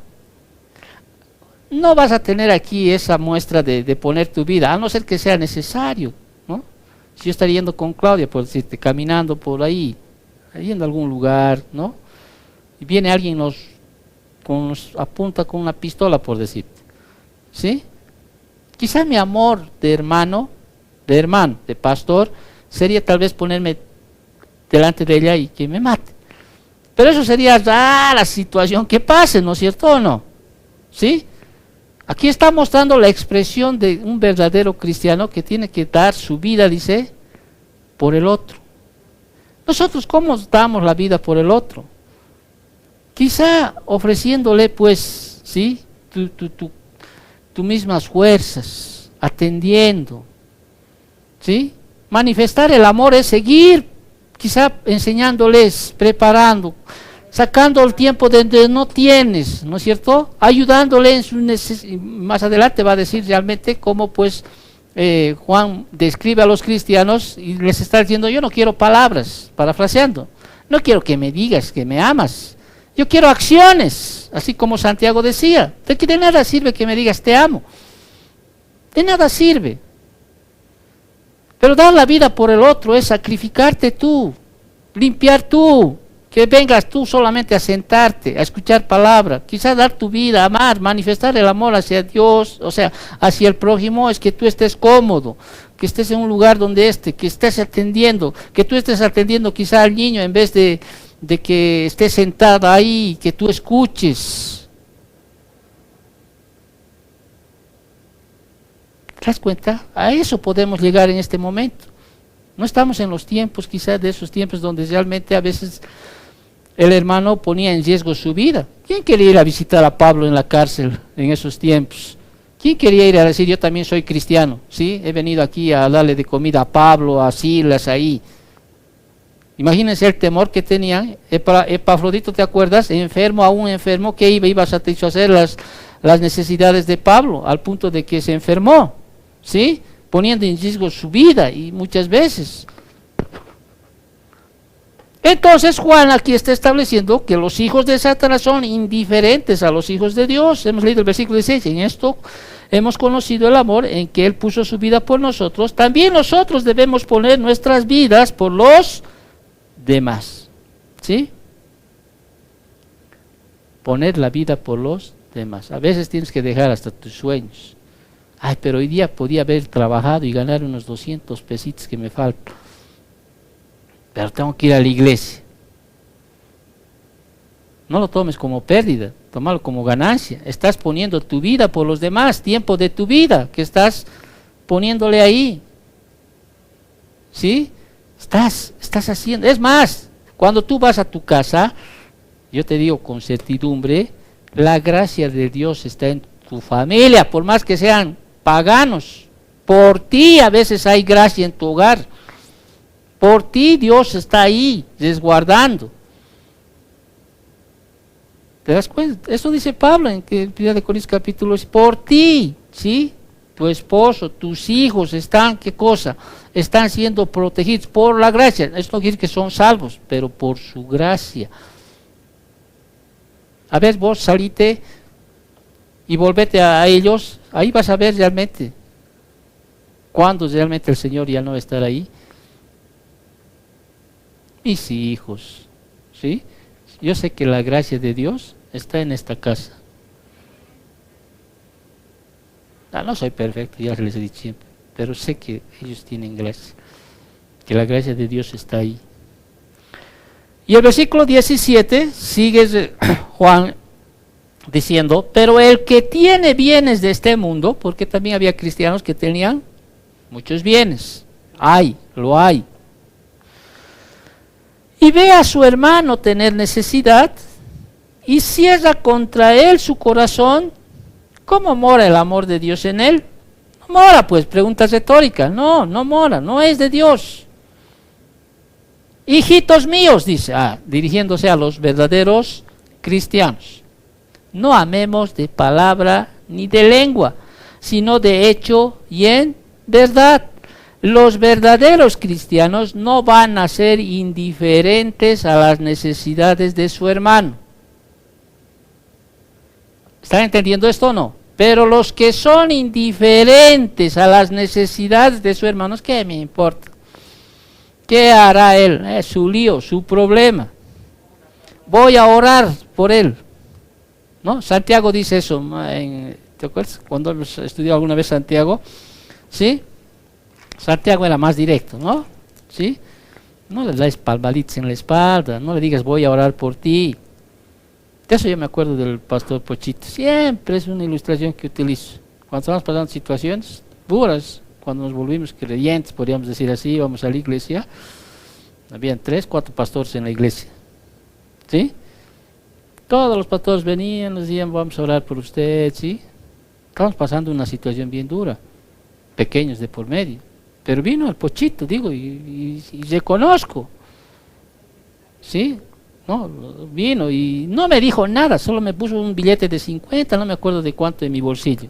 no vas a tener aquí esa muestra de poner tu vida, a no ser que sea necesario, ¿no? Si yo estaría yendo con Claudia, por decirte, caminando por ahí, yendo a algún lugar, ¿no? Y viene alguien nos apunta con una pistola, por decirte, ¿sí? Quizá mi amor de hermano, de pastor, sería tal vez ponerme delante de ella y que me mate. Pero eso sería la situación que pase, ¿no es cierto o no? ¿Sí? Aquí está mostrando la expresión de un verdadero cristiano que tiene que dar su vida, dice, por el otro. Nosotros, ¿cómo damos la vida por el otro? Quizá ofreciéndole, pues, ¿sí? Tus mismas fuerzas, atendiendo, ¿sí? Manifestar el amor es seguir, quizá enseñándoles, preparando, sacando el tiempo de donde no tienes, ¿no es cierto? Ayudándole en sus necesidades. Más adelante va a decir realmente cómo, pues, Juan describe a los cristianos y les está diciendo: yo no quiero palabras, parafraseando, no quiero que me digas que me amas, yo quiero acciones, así como Santiago decía. De nada sirve que me digas te amo, de nada sirve. Pero dar la vida por el otro es sacrificarte tú, limpiar tú, que vengas tú solamente a sentarte, a escuchar palabra, quizás dar tu vida, amar, manifestar el amor hacia Dios, o sea, hacia el prójimo, es que tú estés cómodo, que estés en un lugar donde que estés atendiendo, que tú estés atendiendo quizás al niño en vez de que estés sentado ahí, que tú escuches. ¿Te das cuenta? A eso podemos llegar en este momento. No estamos en los tiempos, quizás de esos tiempos donde realmente a veces el hermano ponía en riesgo su vida. ¿Quién quería ir a visitar a Pablo en la cárcel en esos tiempos? ¿Quién quería ir a decir: yo también soy cristiano, ¿sí? He venido aquí a darle de comida a Pablo, a Silas, ahí? Imagínense el temor que tenían. Epafrodito, ¿te acuerdas? Enfermo, aún enfermo, que iba a satisfacer las necesidades de Pablo, al punto de que se enfermó, ¿sí? Poniendo en riesgo su vida, y muchas veces. Entonces Juan aquí está estableciendo que los hijos de Satanás son indiferentes a los hijos de Dios. Hemos leído el versículo 16, en esto hemos conocido el amor en que Él puso su vida por nosotros. También nosotros debemos poner nuestras vidas por los demás, ¿sí? Poner la vida por los demás. A veces tienes que dejar hasta tus sueños. Ay, pero hoy día podía haber trabajado y ganar unos 200 pesitos que me faltan, pero tengo que ir a la iglesia. No lo tomes como pérdida, tómalo como ganancia. Estás poniendo tu vida por los demás, tiempo de tu vida que estás poniéndole ahí, ¿sí? Estás haciendo. Es más, cuando tú vas a tu casa, yo te digo con certidumbre, la gracia de Dios está en tu familia, por más que sean paganos. Por ti a veces hay gracia en tu hogar. Por ti Dios está ahí, resguardando. ¿Te das cuenta? Eso dice Pablo en 1 Corintios capítulo 6. Por ti, ¿sí? Tu esposo, tus hijos están, ¿qué cosa? Están siendo protegidos por la gracia. Esto no quiere decir que son salvos, pero por su gracia. A ver, vos salite y volvete a ellos, ahí vas a ver realmente cuándo realmente el Señor ya no va a estar ahí. Mis hijos, ¿sí? Yo sé que la gracia de Dios está en esta casa. No soy perfecto, ya les he dicho siempre, pero sé que ellos tienen gracia, que la gracia de Dios está ahí. Y el versículo 17 sigue Juan diciendo: pero el que tiene bienes de este mundo, porque también había cristianos que tenían muchos bienes, lo hay, y ve a su hermano tener necesidad y cierra contra él su corazón, ¿cómo mora el amor de Dios en él? No mora, pues, pregunta retórica. No mora, no es de Dios. Hijitos míos, dice, dirigiéndose a los verdaderos cristianos, no amemos de palabra ni de lengua, sino de hecho y en verdad. Los verdaderos cristianos no van a ser indiferentes a las necesidades de su hermano. ¿Están entendiendo esto o no? Pero los que son indiferentes a las necesidades de su hermano, ¿qué me importa? ¿Qué hará él? Es su lío, su problema. Voy a orar por él. ¿No? Santiago dice eso. ¿Te acuerdas? Cuando hemos estudiado alguna vez Santiago, ¿sí? Santiago era más directo, ¿no? ¿Sí? No le des palmaditas en la espalda, no le digas voy a orar por ti. De eso yo me acuerdo del pastor Pochito. Siempre es una ilustración que utilizo. Cuando estamos pasando situaciones duras, cuando nos volvimos creyentes, podríamos decir así, íbamos a la iglesia, habían 3, 4 pastores en la iglesia. ¿Sí? Todos los pastores venían, nos decían vamos a orar por usted, ¿sí? Estamos pasando una situación bien dura, pequeños de por medio. Pero vino el Pochito, digo, y reconozco, ¿sí? No, vino y no me dijo nada, solo me puso un billete de 50, no me acuerdo de cuánto en mi bolsillo.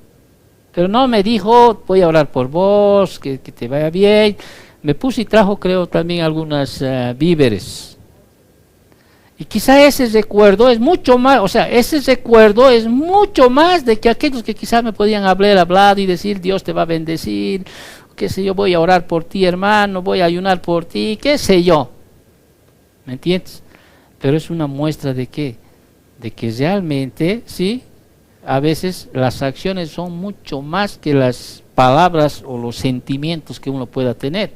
Pero no me dijo, voy a orar por vos, que te vaya bien. Me puso y trajo, creo, también algunas víveres. Y quizá ese recuerdo es mucho más, o sea, ese recuerdo es mucho más de que aquellos que quizás me podían haber hablado y decir, Dios te va a bendecir, qué sé yo, voy a orar por ti, hermano, voy a ayunar por ti, qué sé yo. ¿Me entiendes? Pero es una muestra de qué, de que realmente, sí, a veces las acciones son mucho más que las palabras o los sentimientos que uno pueda tener.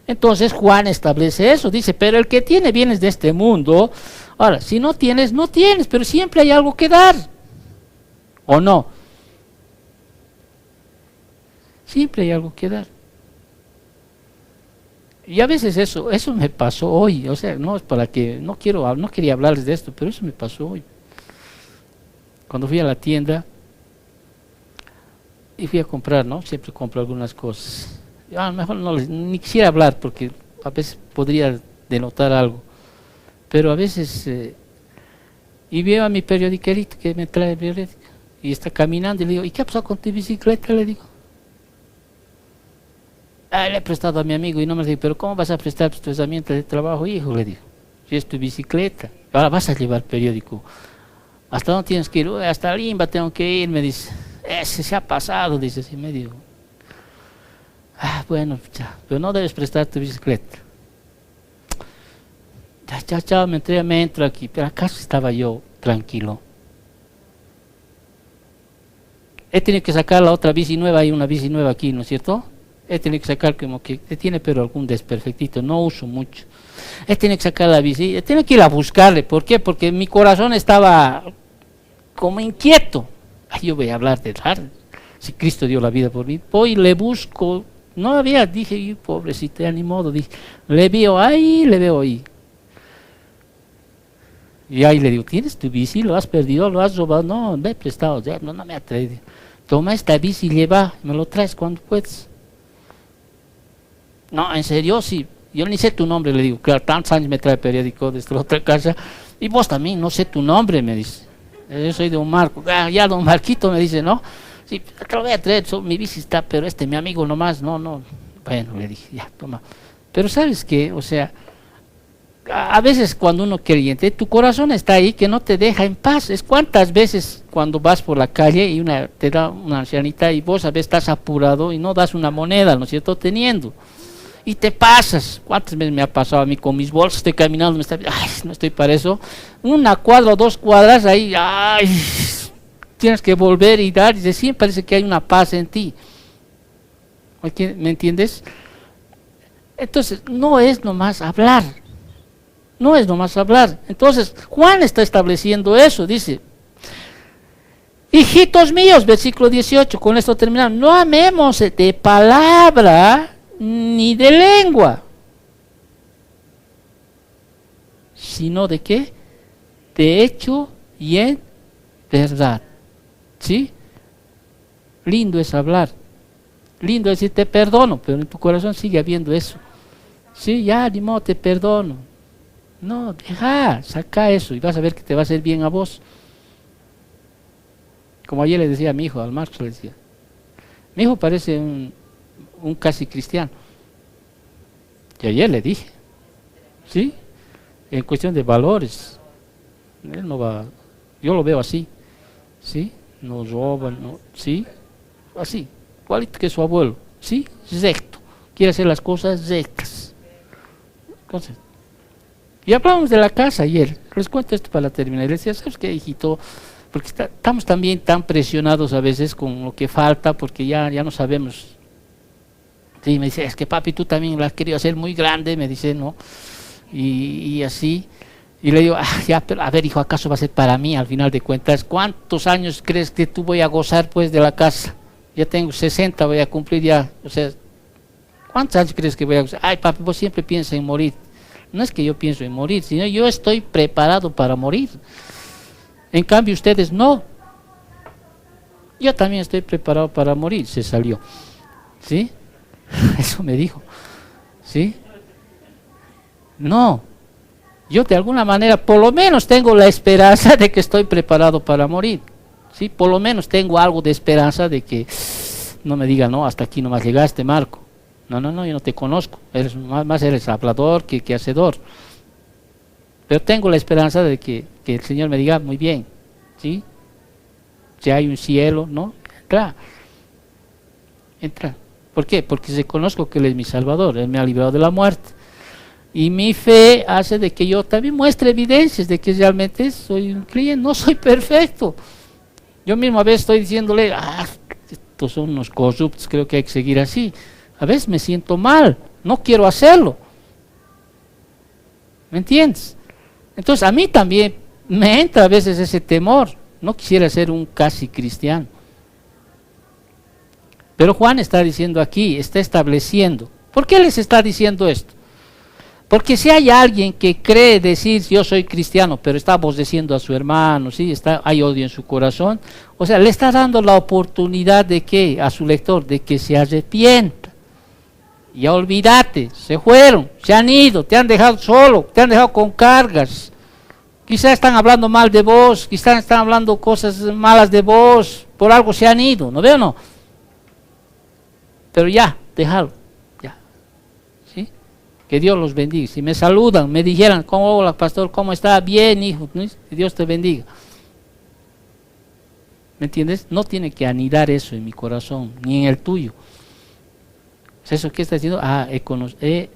Entonces Juan establece eso, dice, pero el que tiene bienes de este mundo, ahora, si no tienes, no tienes, pero siempre hay algo que dar, ¿o no? Siempre hay algo que dar. Y a veces eso me pasó hoy, o sea, no es para que, no quería hablarles de esto, pero eso me pasó hoy. Cuando fui a la tienda y fui a comprar, ¿no? Siempre compro algunas cosas. A lo mejor ni quisiera hablar porque a veces podría denotar algo. Pero a veces, y veo a mi periodiquerito que me trae periódico y está caminando y le digo, ¿y qué ha pasado con tu bicicleta? Le digo. Le he prestado a mi amigo y no me dice, pero ¿cómo vas a prestar tu herramienta de trabajo, hijo? Le digo, si es tu bicicleta, ahora vas a llevar periódico. ¿Hasta dónde tienes que ir? Hasta Limba tengo que ir, me dice. Ese se ha pasado, dice así medio. Bueno, ya, pero no debes prestar tu bicicleta. Ya, me entro aquí, pero ¿acaso estaba yo tranquilo? He tenido que sacar la otra bici nueva, hay una bici nueva aquí, ¿no es cierto? He tenido que sacar como que tiene pero algún desperfectito, no uso mucho. He tenido que sacar la bici, he tenido que ir a buscarle, ¿por qué? Porque mi corazón estaba como inquieto. Yo voy a hablar de dar, si Cristo dio la vida por mí, voy y le busco, no había, dije, pobrecito, ya ni modo, dije, le veo ahí. Y ahí le digo, ¿tienes tu bici? ¿Lo has perdido? ¿Lo has robado? No, me he prestado, ya, no me atreví. Toma esta bici y lleva, me lo traes cuando puedes. No, en serio, sí. Yo ni sé tu nombre, le digo. Claro, tantos años me trae periódico desde la otra casa. Y vos también, no sé tu nombre, me dice. Yo soy don Marco. Ya don Marquito me dice, ¿no? Sí, te lo voy a traer, mi bici está, pero mi amigo nomás, no. Bueno, le dije, ya, toma. Pero ¿sabes qué? O sea, a veces cuando uno creyente, tu corazón está ahí que no te deja en paz. Es cuántas veces cuando vas por la calle y te da una ancianita y vos a veces estás apurado y no das una moneda, ¿no es cierto? Teniendo. Y te pasas. ¿Cuántas veces me ha pasado a mí con mis bolsas? Estoy caminando, no estoy para eso. 1 cuadra o 2 cuadras, ahí, tienes que volver y dar. Y siempre parece que hay una paz en ti. ¿Me entiendes? Entonces, no es nomás hablar. No es nomás hablar. Entonces, Juan está estableciendo eso. Dice, hijitos míos, versículo 18, con esto terminamos. No amemos de palabra ni de lengua, sino de qué, de hecho y en verdad. ¿Sí? Lindo es hablar, lindo es decir te perdono, pero en tu corazón sigue habiendo eso. Sí, ya, ni modo, te perdono. No, saca eso y vas a ver que te va a hacer bien a vos. Como ayer le decía a mi hijo, al maestro le decía, mi hijo parece un casi cristiano. Y ayer le dije, ¿sí? En cuestión de valores, él no va, yo lo veo así, ¿sí? No roba, no, ¿sí? Así, igualito que su abuelo, ¿sí? Recto, quiere hacer las cosas rectas. Entonces, y hablamos de la casa ayer, les cuento esto para terminar. Les decía, ¿sabes qué, hijito? Porque estamos también tan presionados a veces con lo que falta, porque ya no sabemos. Sí, me dice, es que papi, tú también la has querido hacer muy grande, me dice, ¿no? Y así. Y le digo, ya, pero a ver, hijo, ¿acaso va a ser para mí al final de cuentas? ¿Cuántos años crees que tú voy a gozar pues de la casa? Ya tengo 60, voy a cumplir ya. O sea, ¿cuántos años crees que voy a gozar? Ay, papi, vos siempre piensas en morir. No es que yo pienso en morir, sino yo estoy preparado para morir. En cambio, ustedes no. Yo también estoy preparado para morir, se salió. ¿Sí? Eso me dijo. ¿Sí? No. Yo de alguna manera, por lo menos tengo la esperanza de que estoy preparado para morir. ¿Sí? Por lo menos tengo algo de esperanza de que no me diga, no, hasta aquí nomás llegaste, Marco. No, yo no te conozco. Más eres hablador que hacedor. Pero tengo la esperanza de que el Señor me diga, muy bien, ¿sí? Si hay un cielo, ¿no? Entra. ¿Por qué? Porque reconozco que Él es mi Salvador, Él me ha librado de la muerte. Y mi fe hace de que yo también muestre evidencias de que realmente soy un creyente, no soy perfecto. Yo mismo a veces estoy diciéndole, estos son unos corruptos, creo que hay que seguir así. A veces me siento mal, no quiero hacerlo. ¿Me entiendes? Entonces a mí también me entra a veces ese temor. No quisiera ser un casi cristiano. Pero Juan está diciendo aquí, está estableciendo. ¿Por qué les está diciendo esto? Porque si hay alguien que cree decir yo soy cristiano, pero está aborreciendo a su hermano, ¿sí? Hay odio en su corazón, o sea, le está dando la oportunidad de que a su lector, de que se arrepienta. Ya olvídate, se fueron, se han ido, te han dejado solo, te han dejado con cargas. Quizás están hablando mal de vos, quizás están hablando cosas malas de vos, por algo se han ido, ¿no veo o no? Pero ya, déjalo, ya, ¿sí? Que Dios los bendiga. Si me saludan, me dijeran, hola pastor, ¿cómo está? Bien, hijo, ¿no? Que Dios te bendiga. ¿Me entiendes? No tiene que anidar eso en mi corazón, ni en el tuyo. ¿Eso qué está diciendo? He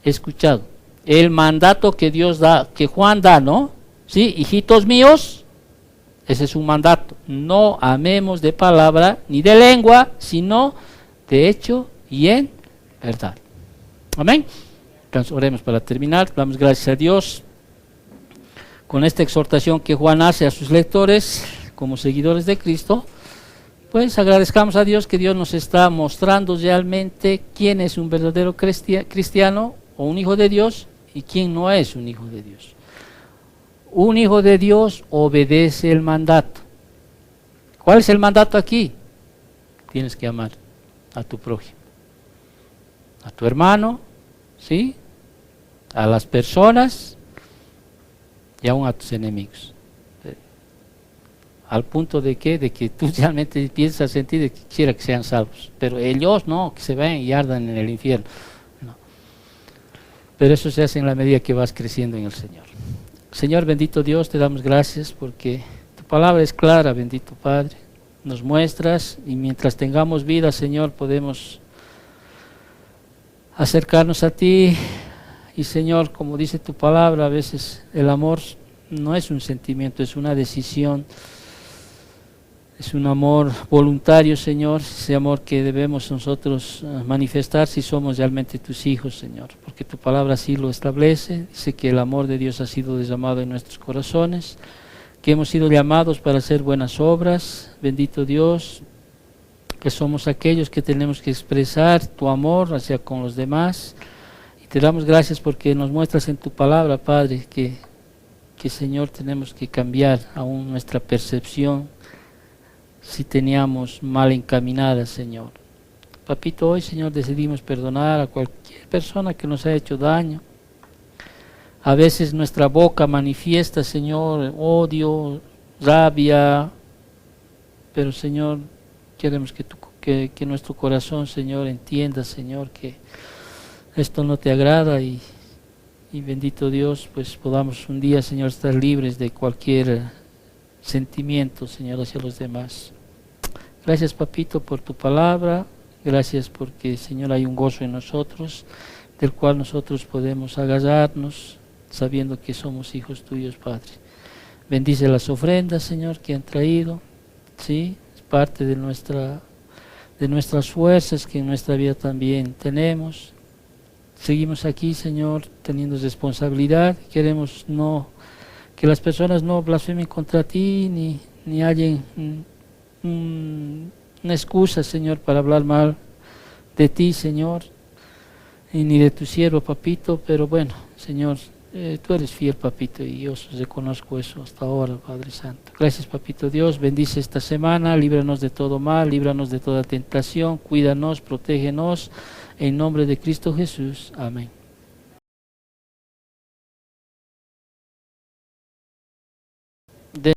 escuchado. El mandato que Dios da, que Juan da, ¿no? Sí, hijitos míos, ese es un mandato. No amemos de palabra ni de lengua, sino de hecho y en verdad. Amén. Entonces oremos para terminar. Damos gracias a Dios con esta exhortación que Juan hace a sus lectores como seguidores de Cristo. Pues agradezcamos a Dios que Dios nos está mostrando realmente quién es un verdadero cristiano o un hijo de Dios y quién no es un hijo de Dios. Un hijo de Dios obedece el mandato. ¿Cuál es el mandato aquí? Tienes que amar a tu prójimo, a tu hermano, ¿sí? A las personas y aún a tus enemigos. Al punto de que tú realmente piensas sentir de que quisiera que sean salvos, pero ellos no, que se vayan y ardan en el infierno. No. Pero eso se hace en la medida que vas creciendo en el Señor. Señor bendito Dios, te damos gracias porque tu palabra es clara, bendito Padre. Nos muestras y mientras tengamos vida, Señor, podemos acercarnos a ti. Y Señor, como dice tu palabra, a veces el amor no es un sentimiento, es una decisión. Es un amor voluntario, Señor, ese amor que debemos nosotros manifestar si somos realmente tus hijos, Señor, porque tu palabra así lo establece, dice que el amor de Dios ha sido derramado en nuestros corazones, que hemos sido llamados para hacer buenas obras, bendito Dios, que somos aquellos que tenemos que expresar tu amor hacia con los demás, y te damos gracias porque nos muestras en tu palabra, Padre, que Señor tenemos que cambiar aún nuestra percepción, si teníamos mal encaminada, Señor. Papito, hoy, Señor, decidimos perdonar a cualquier persona que nos ha hecho daño. A veces nuestra boca manifiesta, Señor, odio, rabia, pero, Señor, queremos que nuestro corazón, Señor, entienda, Señor, que esto no te agrada y bendito Dios, pues podamos un día, Señor, estar libres de cualquier sentimiento, Señor, hacia los demás. Gracias, papito, por tu palabra. Gracias porque, Señor, hay un gozo en nosotros, del cual nosotros podemos agarrarnos, sabiendo que somos hijos tuyos, Padre. Bendice las ofrendas, Señor, que han traído, ¿sí? Es parte de nuestras fuerzas que en nuestra vida también tenemos. Seguimos aquí, Señor, teniendo responsabilidad. Queremos que las personas no blasfemen contra ti, ni hallen una excusa, Señor, para hablar mal de ti, Señor, y ni de tu siervo, papito. Pero bueno, Señor, tú eres fiel, papito, y yo reconozco eso hasta ahora, Padre Santo. Gracias, papito Dios. Bendice esta semana, líbranos de todo mal, líbranos de toda tentación, cuídanos, protégenos. En nombre de Cristo Jesús. Amén.